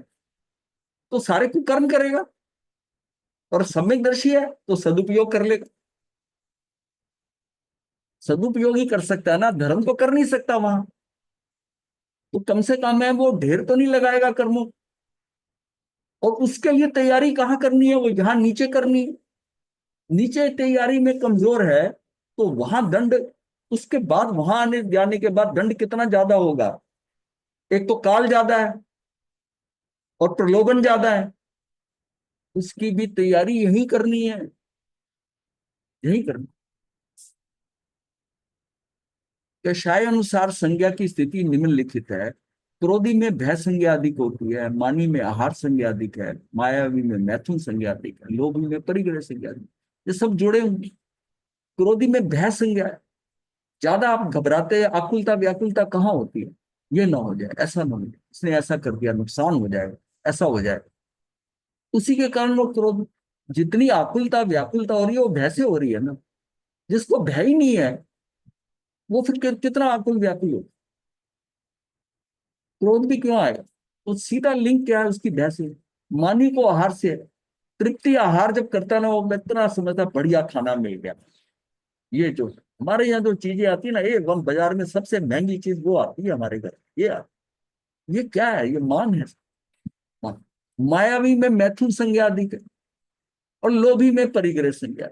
B: तो सारे कुकर्म करेगा, और सम्यकदर्शी है तो सदुपयोग कर लेगा। सदुपयोग ही कर सकता है ना, धर्म तो कर नहीं सकता वहां। तो कम से कम है वो ढेर तो नहीं लगाएगा कर्मों। और उसके लिए तैयारी कहाँ करनी है? वो यहाँ नीचे करनी है। नीचे तैयारी में कमजोर है तो वहां दंड, उसके बाद वहां आने जाने के बाद दंड कितना ज्यादा होगा। एक तो काल ज्यादा है और प्रलोभन ज्यादा है। उसकी भी तैयारी यही करनी है, यही करनी। कषाय अनुसार संज्ञा की स्थिति निम्नलिखित है। क्रोधी में भय संज्ञा अधिक होती है, मानी में आहार संज्ञा अधिक है, मायावी में मैथुन संज्ञा अधिक है, लोभी में परिग्रह संज्ञा अधिक। ये सब जुड़े होंगे। क्रोधी में भय संज्ञा है, ज्यादा आप घबराते हैं, आकुलता व्याकुलता कहाँ होती है? ये ना हो जाए, ऐसा ना हो जाए, इसने ऐसा कर दिया, नुकसान हो जाएगा, ऐसा हो जाए। उसी के कारण वो क्रोध, जितनी आकुलता व्याकुलता हो रही है वो भय से हो रही है ना। जिसको भय ही नहीं है वो फिर कितना आकुल व्याकुल हो, क्रोध भी क्यों आएगा? तो सीधा लिंक क्या है उसकी भय से? मानी को आहार से है। तृप्ति आहार जब करता ना, वो इतना समझता बढ़िया खाना मिल गया। ये जो हमारे यहाँ जो चीजें आती है ना, ये वन बाजार में सबसे महंगी चीज वो आती है हमारे घर। ये क्या है? ये मान है, मान। मायावी में मैथुन संज्ञा अधिक है और लोभी में परिग्रह संज्ञा।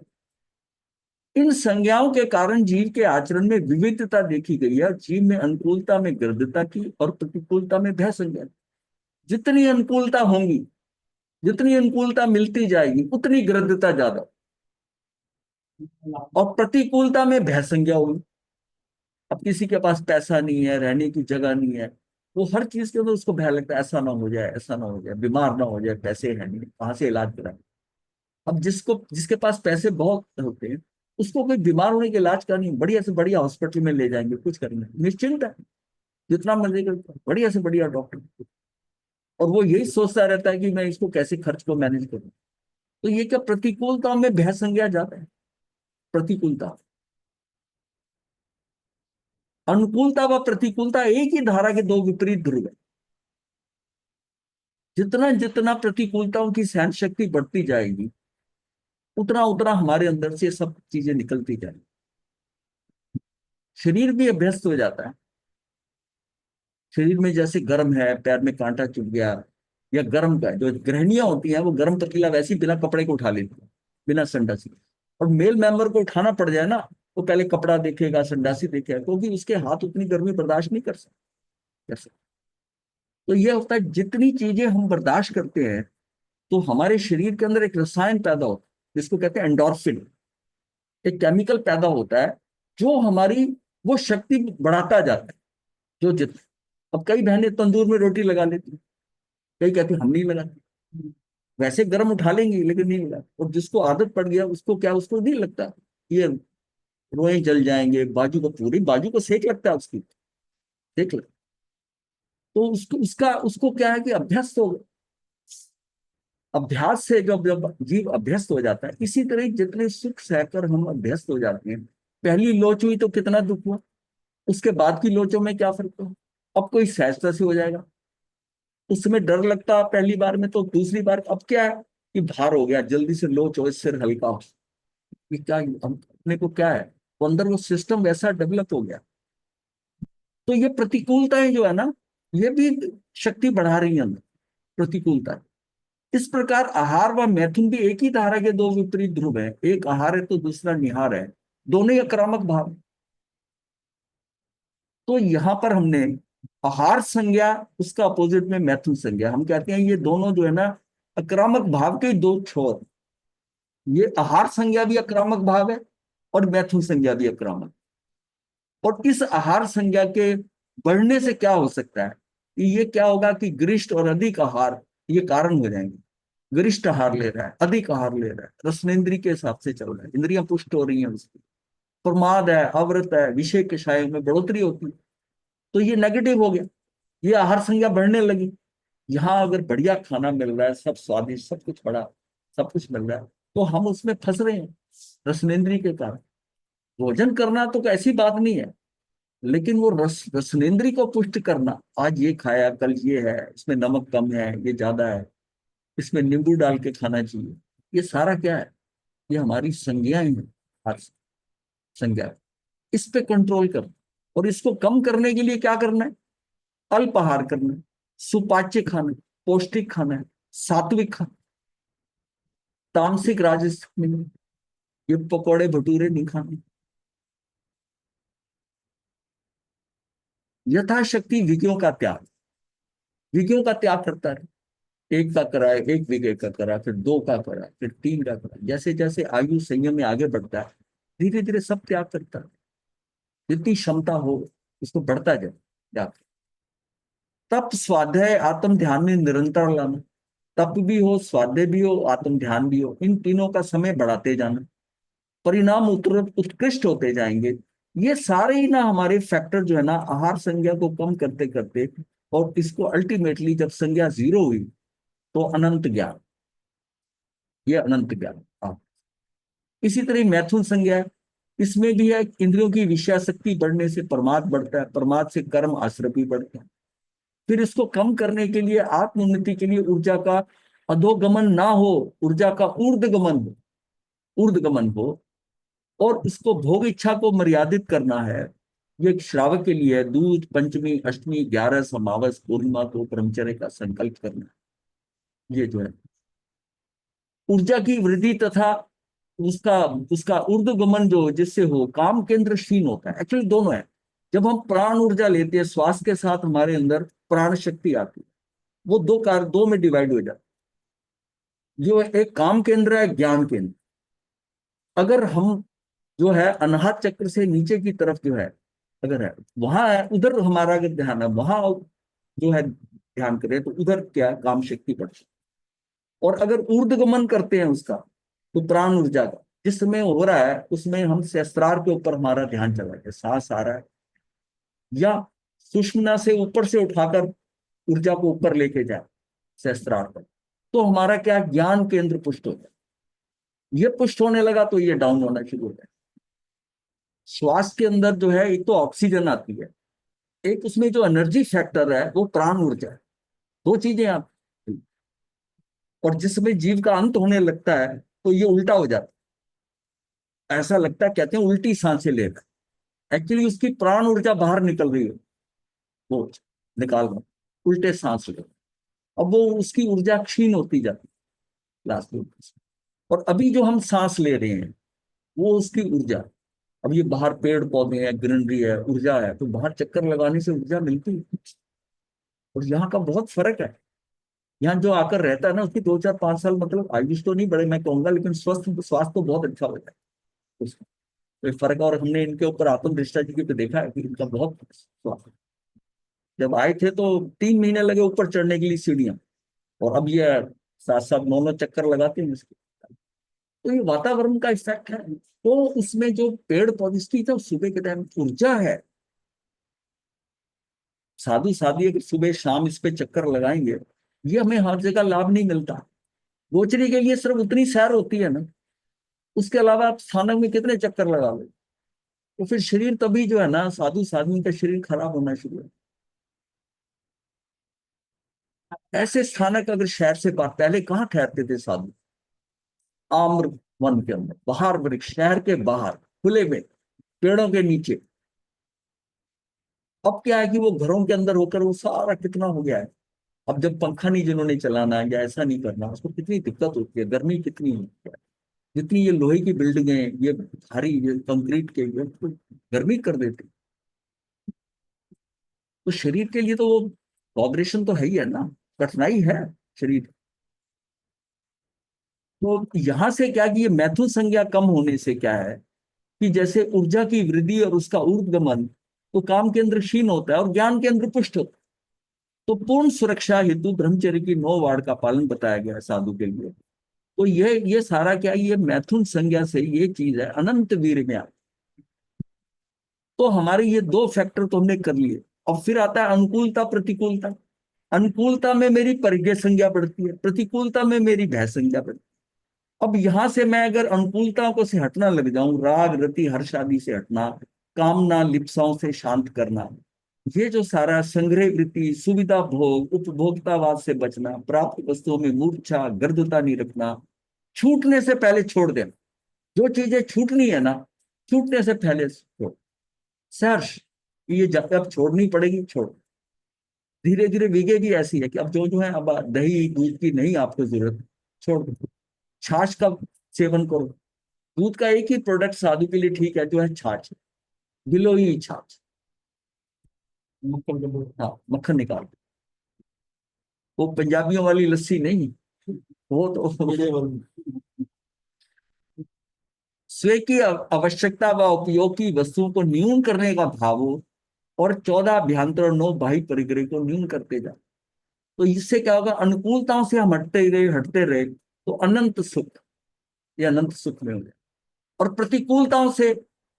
B: इन संज्ञाओं के कारण जीव के आचरण में विविधता देखी गई है। जीव में अनुकूलता में गृहता की और प्रतिकूलता में भय संज्ञा। जितनी अनुकूलता होंगी, जितनी अनुकूलता मिलती जाएगी, उतनी गृहता ज्यादा, और प्रतिकूलता में भय संज्ञा होगी। अब किसी के पास पैसा नहीं है, रहने की जगह नहीं है, वो हर चीज के अंदर उसको भय लगता है, ऐसा ना हो जाए, ऐसा ना हो जाए, बीमार ना हो जाए, पैसे है नहीं, कहाँ से इलाज कराए। अब जिसके पास पैसे बहुत होते हैं, उसको कोई बीमार होने के इलाज का नहीं, बढ़िया से बढ़िया हॉस्पिटल में ले जाएंगे, कुछ करेंगे, निश्चिंत है, जितना मर्जी कर, बढ़िया से बढ़िया डॉक्टर। और वो यही सोचता रहता है कि मैं इसको कैसे खर्च को मैनेज करूं। तो ये क्या प्रतिकूलता में भय संज्ञा जाता है? प्रतिकूलता, अनुकूलता व प्रतिकूलता एक ही धारा के दो विपरीत ध्रुव है। जितना जितना प्रतिकूलताओं की सहन शक्ति बढ़ती जाएगी, उतना उतना हमारे अंदर से सब चीजें निकलती जाएंगी। शरीर भी अभ्यस्त हो जाता है। शरीर में जैसे गर्म है, पैर में कांटा चुभ गया, या गर्म का जो गृहिणियां होती हैं वो गर्म पतीला वैसे ही बिना कपड़े को उठा लेती है, बिना संडासी। और मेल मेंबर को उठाना पड़ जाए ना, वो पहले कपड़ा देखेगा, संडासी देखेगा, क्योंकि उसके हाथ उतनी गर्मी बर्दाश्त नहीं कर सकते। तो ये होता है, जितनी चीजें हम बर्दाश्त करते हैं तो हमारे शरीर के अंदर एक रसायन पैदा होता है जिसको कहते हैं एंडोर्फिन। एक केमिकल पैदा होता है जो हमारी वो शक्ति बढ़ाता जाता है। जो जित अब कई बहनें तंदूर में रोटी लगा लेती हैं, कई कहती हम नहीं लगाते, वैसे गर्म उठा लेंगी लेकिन नहीं लगा। और जिसको आदत पड़ गया उसको क्या, उसको नहीं लगता, ये रोए जल जाएंगे, बाजू को, पूरी बाजू को सेक लगता है, उसकी सेक लगता। तो उसको क्या है कि अभ्यस्त हो गया। अभ्यास से जब जब जीव अभ्यस्त हो जाता है, इसी तरह जितने सुख सहकर हम अभ्यस्त हो जाते हैं। पहली लोच हुई तो कितना दुख हुआ, उसके बाद की लोचों में क्या फर्क हुआ? अब कोई सहजता से हो जाएगा। उस समय डर लगता पहली बार में, तो दूसरी बार अब क्या है कि भार हो गया, जल्दी से लोच हो, सिर हल्का हो। ये क्या, अपने को क्या है, वो अंदर वो सिस्टम वैसा डेवलप हो गया। तो ये प्रतिकूलताएं जो है ना, ये भी शक्ति बढ़ा रही है अंदर, प्रतिकूलता। इस प्रकार आहार व मैथुन भी एक ही धारा के दो विपरीत ध्रुव है। एक आहार है तो दूसरा निहार है, दोनों ही आक्रामक भाव। तो यहां पर हमने आहार संज्ञा, उसका अपोजिट में मैथुन संज्ञा, हम कहते हैं ये दोनों जो है ना आक्रामक भाव के दो छोर। ये आहार संज्ञा भी आक्रामक भाव है और मैथुन संज्ञा भी आक्रामक। और इस आहार संज्ञा के बढ़ने से क्या हो सकता है कि ये क्या होगा कि गरिष्ठ और अधिक आहार ये कारण हो जाएंगे। गरिष्ठ आहार ले रहा है, अधिक आहार ले रहा है, रसनेन्द्रिय के हिसाब से चल रहा है, इंद्रियां पुष्ट हो रही हैं उसकी, प्रमाद है, अव्रत है, विषय के शाय में बढ़ोतरी होती है, तो ये नेगेटिव हो गया, ये आहार संज्ञा बढ़ने लगी। यहाँ अगर बढ़िया खाना मिल रहा है, सब स्वादिष्ट, सब कुछ बड़ा, सब कुछ मिल रहा है, तो हम उसमें फंस रहे हैं रसनेंद्रिय के कारण। भोजन करना तो ऐसी बात नहीं है, लेकिन वो रसनेंद्रिय को पुष्ट करना, आज ये खाया, कल ये है, इसमें नमक कम है, ये ज्यादा है, इसमें नींबू डाल के खाना चाहिए, ये सारा क्या है? ये हमारी संज्ञाएं हैं। आज संज्ञा, इस पे कंट्रोल कर। और इसको कम करने के लिए क्या करना है? अल्पाहार करना है, सुपाच्य खाना है, पौष्टिक खाना है, सात्विक खाना, तामसिक राजसिक नहीं, ये पकौड़े भटूरे नहीं खाने। यथाशक्ति विज्ञों का त्याग, विज्ञों का त्याग करता है। एक का करा, एक विज्ञ का करा, फिर दो का करा, फिर तीन का करा। जैसे जैसे आयु संयम में आगे बढ़ता है, धीरे धीरे सब त्याग करता है। जितनी क्षमता हो उसको बढ़ता जाए त्याग। तप, स्वाध्याय, आत्म ध्यान में निरंतर लाना। तप भी हो, स्वाध्याय भी हो, आत्म ध्यान भी हो, इन तीनों का समय बढ़ाते जाना, परिणाम उत्कृष्ट होते जाएंगे। ये सारे ही ना हमारे फैक्टर जो है ना, आहार संज्ञा को कम करते करते, और इसको अल्टीमेटली जब संज्ञा जीरो हुई तो अनंत ज्ञान, ये अनंत ज्ञान। इसी तरह मैथुन संज्ञा है, इसमें भी है इंद्रियों की विषयाशक्ति बढ़ने से प्रमाद बढ़ता है, प्रमाद से कर्म आश्रय भी बढ़ता है। फिर इसको कम करने के लिए, आत्मोन्नति के लिए ऊर्जा का अधोगमन ना हो, ऊर्जा का ऊर्ध्वगमन हो, ऊर्ध्वगमन हो। और इसको भोग इच्छा को मर्यादित करना है। ये एक श्रावक के लिए दूज, पंचमी, अष्टमी, 11 अमावस, पूर्णिमा को ब्रह्मचर्य का संकल्प करना है। ये जो है ऊर्जा की वृद्धि तथा उसका उसका ऊर्ध्वगमन जो जिससे हो, काम केंद्र क्षीण होता है। एक्चुअली दोनों है। जब हम प्राण ऊर्जा लेते हैं, श्वास के साथ हमारे अंदर प्राण शक्ति आती है, वो दो में डिवाइड हो जाती है। जो एक काम केंद्र है, ज्ञान केंद्र। अगर हम जो है अनाहत चक्र से नीचे की तरफ जो है, अगर है वहां है, उधर हमारा अगर ध्यान है, वहां जो है ध्यान करें, तो उधर क्या काम शक्ति बढ़ती है। और अगर ऊर्ध्वगमन करते हैं उसका, तो प्राण ऊर्जा का जिस समय हो रहा है, उसमें हम सहस्त्रार के ऊपर हमारा ध्यान चला गया, सांस आ रहा है, या सुषुम्ना से ऊपर से उठाकर ऊर्जा को ऊपर लेके जाए सहस्त्रार पर, तो हमारा क्या ज्ञान केंद्र पुष्ट हो जाए। ये पुष्ट होने लगा तो ये डाउन होना शुरू हो जाए। श्वास के अंदर जो है, एक तो ऑक्सीजन आती है, एक उसमें जो एनर्जी फैक्टर है वो प्राण ऊर्जा है। दो चीजें आप, और जिसमें जीव का अंत होने लगता है तो ये उल्टा हो जाता है। ऐसा लगता है, कहते हैं उल्टी सांसें ले रहा है, एक्चुअली उसकी प्राण ऊर्जा बाहर निकल रही है, वो निकाल रहा, उल्टे सांस ले। अब वो उसकी ऊर्जा क्षीण होती जाती है लास्ट में। और अभी जो हम सांस ले रहे हैं, वो उसकी ऊर्जा, अब ये बाहर पेड़ पौधे हैं, ग्रीनरी है, ऊर्जा है, तो बाहर चक्कर लगाने से ऊर्जा मिलती है। और यहाँ का बहुत फर्क है। यहाँ जो आकर रहता है ना, उसकी 2 4 5 साल, मतलब आयुष तो नहीं बढ़े मैं कहूंगा, लेकिन स्वास्थ्य तो बहुत अच्छा हो जाए उसका। तो फर्क है। और हमने इनके ऊपर आत्म दृष्टा जी के पे देखा है कि इनका बहुत स्वास्थ्य। जब आए थे तो 3 महीने लगे ऊपर चढ़ने के लिए सीढ़ियां, और अब ये 7 7 9 9 चक्कर लगाते हैं इसके। तो ये वातावरण का इफेक्ट है। तो उसमें जो पेड़ पौधे की जो सुबह के टाइम ऊर्जा है, साधु साधु अगर सुबह शाम इस पे चक्कर लगाएंगे, ये हमें हर जगह लाभ नहीं मिलता। रोचरी के लिए सिर्फ उतनी सैर होती है ना, उसके अलावा आप स्थानक में कितने चक्कर लगा लो, तो फिर शरीर तभी जो है ना, साधु साधु का शरीर खराब होना शुरू है। ऐसे स्थानक अगर शहर से बाहर, पहले कहाँ ठहरते थे साधु? आम्र वन के अंदर, बाहर वृक्ष, शहर के बाहर खुले में पेड़ों के नीचे। अब क्या है कि वो घरों के अंदर होकर वो सारा कितना हो गया है। अब जब पंखा नहीं जिन्होंने चलाना है या ऐसा नहीं करना, उसको कितनी दिक्कत होती है, गर्मी कितनी होती है। जितनी ये लोहे की बिल्डिंग है, ये भारी, ये कंक्रीट के, ये तो गर्मी कर देती। तो शरीर के लिए तो वो वाइब्रेशन तो है ही है ना, कठिनाई है शरीर। तो यहां से क्या कि ये मैथुन संज्ञा कम होने से क्या है कि जैसे ऊर्जा की वृद्धि और उसका ऊर्ध्वगमन, तो काम केंद्र क्षीण होता है और ज्ञान केंद्र पुष्ट होता है। तो पूर्ण सुरक्षा हेतु ब्रह्मचर्य की 9 वार्ड का पालन बताया गया है साधु के लिए। तो ये सारा क्या, ये मैथुन संज्ञा से ये चीज है अनंत वीर में। तो हमारे ये 2 फैक्टर तो हमने कर लिए। और फिर आता है अनुकूलता प्रतिकूलता। अनुकूलता में मेरी परिज्ञ संज्ञा बढ़ती है, प्रतिकूलता में मेरी भय संज्ञा बढ़ती है। अब यहां से मैं अगर अनुकूलता को से हटना लग जाऊं, राग रति हर्ष आदि से हटना, कामना लिप्साओं से शांत करना, ये जो सारा संग्रह वृत्ति, सुविधा भोग, उपभोक्तावाद से बचना, प्राप्त वस्तुओं में मूर्छा गर्दता नहीं रखना, छूटने से पहले छोड़ देना। जो चीजें छूटनी है ना, छूटने से पहले छोड़। सहर्ष ये अब छोड़नी पड़ेगी, छोड़। धीरे धीरे विगे भी ऐसी है कि अब जो जो है, अब दही दूध की नहीं आपको जरूरत, छोड़ दो। छाछ का सेवन करो। दूध का एक ही प्रोडक्ट साधु के लिए ठीक है, जो है छाछ, गिलोई छाछ। हाँ, मक्खन निकाल। वो पंजाबियों वाली लस्सी नहीं, वो तो स्वयं की आवश्यकता व उपयोग की वस्तुओं को न्यून करने का भाव हो, और 14 अभ्यंतर और 9 बाह्य परिग्रह को न्यून करते जाए। तो इससे क्या होगा, अनुकूलताओं से हम हटते रहे तो अनंत सुख, ये अनंत सुख में हो जाए। और प्रतिकूलताओं से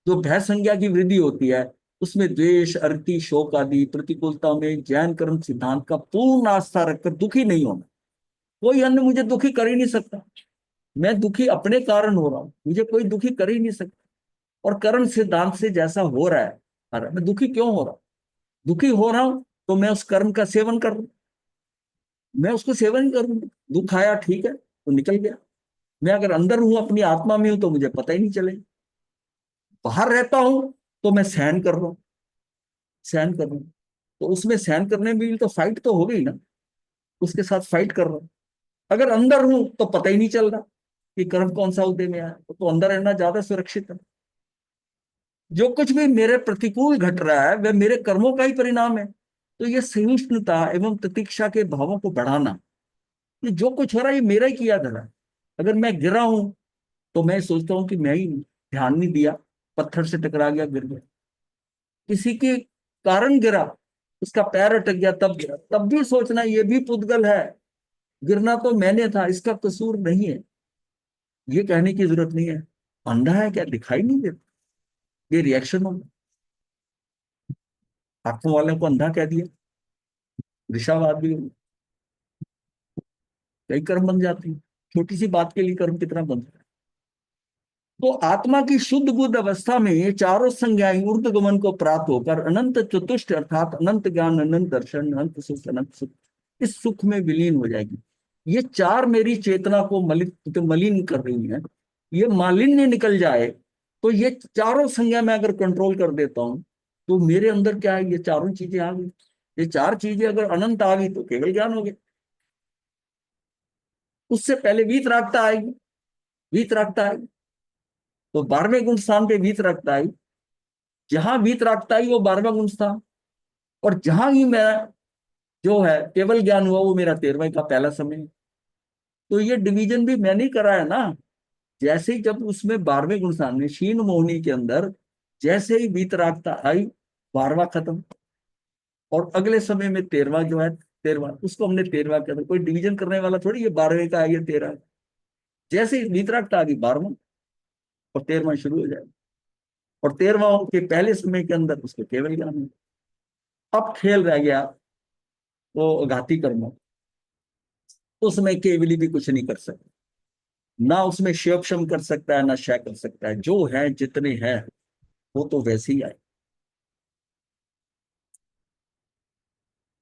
B: जो भय संज्ञा की वृद्धि होती है, उसमें द्वेष अरति शोक आदि प्रतिकूलता में जैन कर्म सिद्धांत का पूर्ण आस्था रखकर दुखी नहीं होना। कोई अन्य मुझे दुखी कर ही नहीं सकता, मैं दुखी अपने कारण हो रहा हूं, मुझे कोई दुखी कर ही नहीं सकता। और कर्म सिद्धांत से जैसा हो रहा है, अरे मैं दुखी क्यों हो रहा हूं? दुखी हो रहा हूं तो मैं उस कर्म का सेवन कर रहा हूं, मैं उसको सेवन ही करूंगा। दुख आया, ठीक है, तो निकल गया। मैं अगर अंदर हूं, अपनी आत्मा में हूं, तो मुझे पता ही नहीं चलेगा। बाहर रहता हूं तो मैं सहन कर रहा हूं, सहन कर रहा हूं। तो उसमें सहन करने में भी तो फाइट तो हो गई ना, उसके साथ फाइट कर रहा हूं। अगर अंदर हूं तो पता ही नहीं चल रहा कि कर्म कौन सा उदय में आया, तो अंदर रहना ज्यादा सुरक्षित है। जो कुछ भी मेरे प्रतिकूल घट रहा है वह मेरे कर्मों का ही परिणाम है। तो ये सहिष्णुता एवं प्रतीक्षा के भावों को बढ़ाना, ये जो कुछ हो रहा है ये मेरा ही किया धरा है। अगर मैं गिरा हूं तो मैं सोचता हूँ कि मैं ही ध्यान नहीं दिया, पत्थर से टकरा गया, गिर गया। किसी के कारण गिरा, उसका पैर अटक गया, तब गिरा, तब भी सोचना ये भी पुद्गल है, गिरना तो मैंने था, इसका कसूर नहीं है। ये कहने की जरूरत नहीं है। अंधा है क्या, दिखाई नहीं देता? ये रिएक्शन होगा। आंखों वालों को अंधा कह दिया, ऋषावाद भी होगा। कई कर्म बन जाते हैं, छोटी सी बात के लिए कर्म कितना बनता है। तो आत्मा की शुद्ध बुद्ध अवस्था में ये चारों संज्ञाएं ऊर्ध्वगमन को प्राप्त होकर अनंत चतुष्ट अर्थात अनंत ज्ञान, अनंत दर्शन, अनंत सुख, अनंत सुख, इस सुख में विलीन हो जाएगी। ये चार मेरी चेतना को मलिन कर रही है। ये मालिन्य निकल जाए तो ये चारों संज्ञा मैं अगर कंट्रोल कर देता हूं, तो मेरे अंदर क्या है, ये चारों चीजें आ गई। ये चार चीजें अगर अनंत आ गई तो केवल ज्ञान हो गया। उससे पहले वीतरागता आएगी, वीतरागता आएगी तो 12वें गुण स्थान पे वीतरागता आई। जहां वीतरागता आई वो 12वां गुण स्थान, और जहां ही मैं जो है केवल ज्ञान हुआ वो मेरा 13वें का पहला समय है। तो ये डिवीजन भी मैंने ही करा है ना। जैसे ही जब उसमें 12वें गुण स्थान में शीन मोहिनी के अंदर जैसे ही वीतरागता आई, 12वां खत्म, और अगले समय में 13वां जो है, 13वां उसको हमने 13वां कहते, कोई डिवीजन करने वाला थोड़ी ये 12वें का है ये 13। जैसे ही वीतरागता आ गई 12वां, और 13वां शुरू हो जाएगा। और 13वां के पहले समय के अंदर उसको केवल ज्ञान है। अब खेल रह गया वो घाती कर्म, उसमें केवली भी कुछ नहीं कर सकता, ना उसमें शिवक्षम कर सकता है ना क्षय कर सकता है। जो है जितने हैं वो तो वैसे ही आए।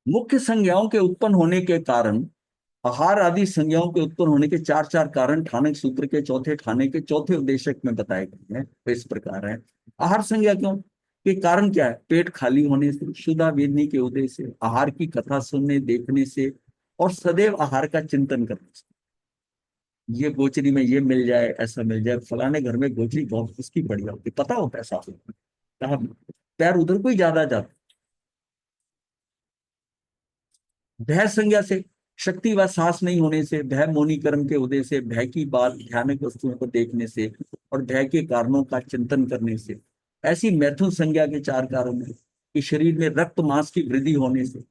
B: मुख्य संज्ञाओं के उत्पन्न होने के कारण, आहार आदि संज्ञाओं के उत्पन्न होने के चार चार कारण ठानक सूत्र के चौथे ठाने के चौथे उपदेशक में बताए गए हैं। तो इस प्रकार है। आहार संज्ञा क्यों के कारण क्या है? पेट खाली होने से, शुदा वेदनी के उदय से, आहार की कथा सुनने देखने से, और सदैव आहार का चिंतन करने से। ये गोचरी में ये मिल जाए, ऐसा मिल जाए, फलाने घर में गोचरी बहुत उसकी बढ़िया होती, पता होता है साफ, कहा पैर उधर को ही ज्यादा जाता। भय संज्ञा से, शक्ति व साहस नहीं होने से, भय मोनी कर्म के उदय से, भय की बात भयानक वस्तुओं को देखने से, और भय के कारणों का चिंतन करने से। ऐसी मैथुन संज्ञा के चार कारण है कि शरीर में रक्त मांस की वृद्धि होने से।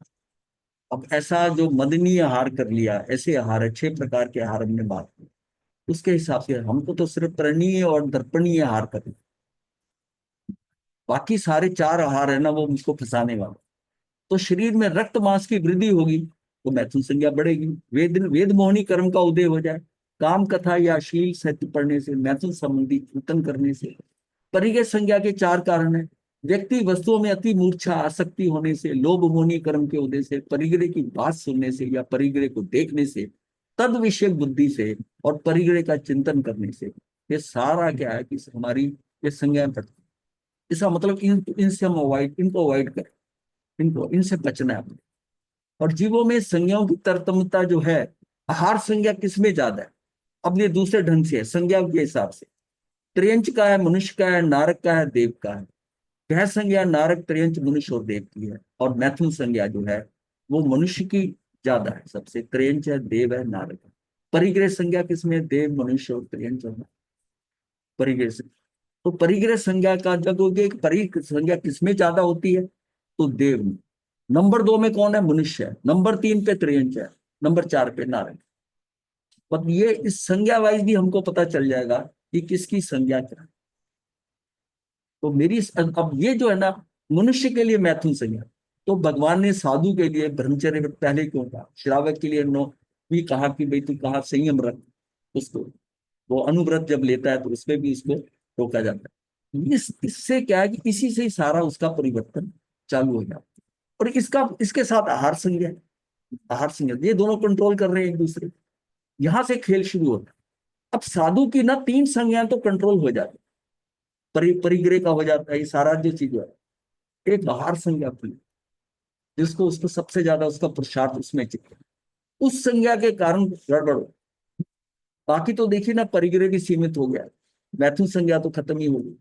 B: अब ऐसा जो मदनीय आहार कर लिया, ऐसे आहार है 6 प्रकार के आहार हमने बात की, उसके हिसाब से हमको तो सिर्फ प्रणीय और दर्पणीय आहार करना, बाकी सारे 4 आहार है ना वो मुझको फंसाने वाले। तो शरीर में रक्त मांस की वृद्धि होगी तो मैथुन संज्ञा बढ़ेगी। वेद मोहनी कर्म का उदय हो जाए, काम कथा या शील साहित्य पढ़ने से, मैथुन संबंधी कीर्तन करने से। परिग्रह संज्ञा के 4 कारण है। व्यक्ति वस्तुओं में अति मूर्छा आसक्ति होने से, लोभ मोहनी कर्म के उदय से, परिग्रह की बात सुनने से या परिग्रह को देखने से, तद विषय बुद्धि से और परिग्रह का चिंतन करने से। ये सारा क्या है कि हमारी ये संज्ञाएं बढ़ती। इसका मतलब इनसे हम इनको अवॉइड करें, इनसे बचना है। और जीवों में संज्ञाओं की तरतमता जो है, आहार संज्ञा किसमें ज्यादा है? अब ये दूसरे ढंग से है संज्ञाओं के हिसाब से। त्रियंच का है, मनुष्य का है, नारक का है, देव का है। ग्रह संज्ञा नारक, त्रियंच, मनुष्य और देव की है। और मैथुन संज्ञा जो है वो मनुष्य की ज्यादा है सबसे। त्रियंच है, देव है, नारक है। परिग्रह संज्ञा किसमें? देव, मनुष्य और त्रियंच है। परिग्रह संज्ञा, तो परिग्रह संज्ञा का जब परिग्रह संज्ञा किसमें ज्यादा होती है? तो देव में। नंबर 2 में कौन है? मनुष्य है। नंबर 3 पे त्रियंच है। नंबर 4 पे नारक। पर ये इस संज्ञा वाइज भी हमको पता चल जाएगा कि किसकी संज्ञा क्या है। तो मेरी अब ये जो है ना, मनुष्य के लिए मैथुन संज्ञा, तो भगवान ने साधु के लिए ब्रह्मचर्य व्रत पहले क्यों कहा? श्रावक के लिए नो भी कहा कि भाई तू कहा संयम रख उसको। वो अनुव्रत जब लेता है तो उसमें भी इसको रोका जाता है। इससे क्या है कि इसी से ही सारा उसका परिवर्तन चालू हो जाता है। और इसके साथ आहार संज्ञा, ये दोनों कंट्रोल कर रहे हैं एक दूसरे। यहां से खेल शुरू होता है। अब साधु की ना 3 संज्ञाएं तो कंट्रोल हो जाती, परिग्रह का हो जाता है, ये सारा जो चीज है। एक आहार संज्ञा की, जिसको उसको सबसे ज्यादा उसका पुरुषार्थ उसमें चाहिए, उस संज्ञा के कारण गड़बड़ हो। बाकी तो देखिए ना, परिग्रह भी सीमित हो गया, मैथुन संज्ञा तो खत्म ही हो गई।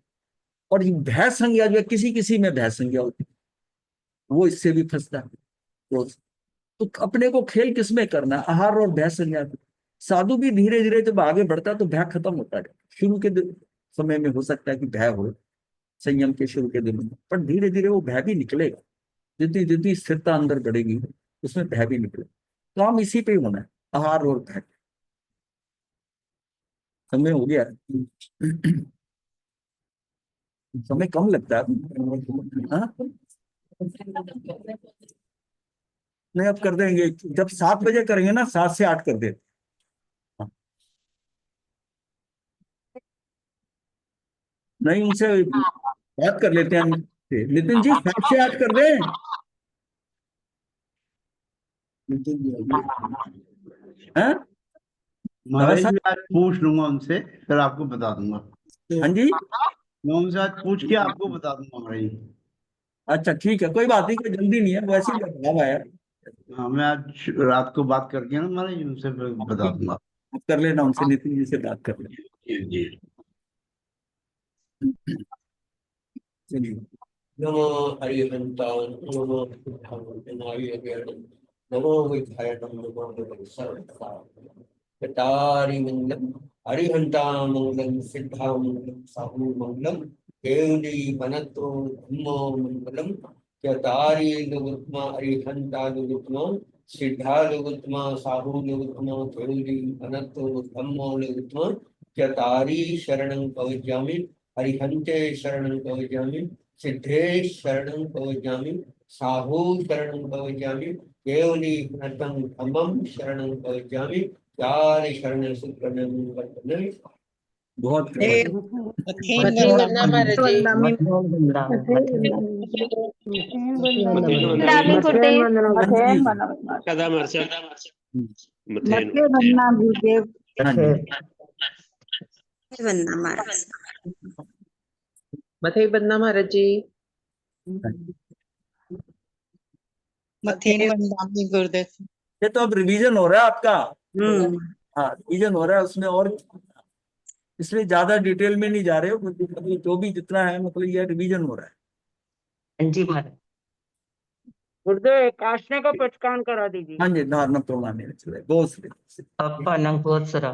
B: और ये भय संज्ञा जो है, किसी किसी में भय संज्ञा होती है, वो इससे भी फंसता है। तो अपने को खेल किसमें करना? आहार और भय संज्ञा। साधु भी धीरे धीरे जब आगे बढ़ता है तो भय खत्म होता है। शुरू के समय में हो सकता है कि भय हो, संयम के शुरू के दिनों में, पर धीरे धीरे वो भय भी निकलेगा। जितनी जितनी स्थिरता अंदर बढ़ेगी उसमें भय भी निकलेगा। तो हम इसी पे होना है, आहार और भय। समय हो गया, समय कम लगता है। हाँ? नहीं, अब कर देंगे जब 7 बजे करेंगे ना, 7 से 8 कर दे। हाँ। नहीं, उनसे बात कर लेते हैं नितिन जी, 7 से 8 कर दें। हाँ
F: महाराज
B: साहब?
F: मैं आज पूछ लूंगा उनसे, फिर आपको बता दूंगा।
B: हाँ जी,
F: मैं उनसे आज पूछ के आपको बता दूंगा महाराज जी।
B: अच्छा ठीक है, कोई बात नहीं, कोई जल्दी नहीं है, वैसे ही बदलाव आया।
F: हाँ मैं आज रात को बात करके ना महाराज जी उनसे फिर बता दूंगा।
B: आप कर लेना, उनसे नितिन जी से बात कर लेना।
F: जी जी।
B: चलिए।
D: नमो हरिहंताय, नमो बुद्धाय, नमो विद्याय, नमो चतारि मंगलम हरिहंता मंगलम, सिद्धा मंगलम, साहु मंगलम, केवली वनतो धम्मो मंगलम। चतारि लुगुत्मा हरिहंता लुगुत्मा, सिद्धा लुगुत्मा, साहु लुगुत्मा, केवली वनतो धम्मो लुगुत्मा। चतारि शरणं कवचामि, हरिहंते शरणं कवचामि, सिद्धे शरणं कवचामि, साहु शरणं कवचामि, केवली वनतं धम्मं शरणं कवचामि। 4 शरण सूत्र में वर्तने।
B: बहुत
G: मथे वंदना महाराज जी।
E: नामी कुटे
G: कदा मर्चा मथेन
B: हाँ जी।
G: मथे वंदना महाराज जी।
H: मथेन वंदामी गुरुदेव।
B: ये तो अब रिवीजन हो रहा है आपका। हाँ, रिवीजन हो रहा है उसमें, और इसलिए ज्यादा डिटेल में नहीं जा रहे हो, मतलब जो भी जितना है, मतलब ये रिवीजन हो रहा है।
A: जी महाराज।
I: गुरुदेव काशने को पचकान करा दीजिए।
B: हाँ जी, धारणा प्रमाण चले बहुत
A: अप्पा नंग बहुत सरा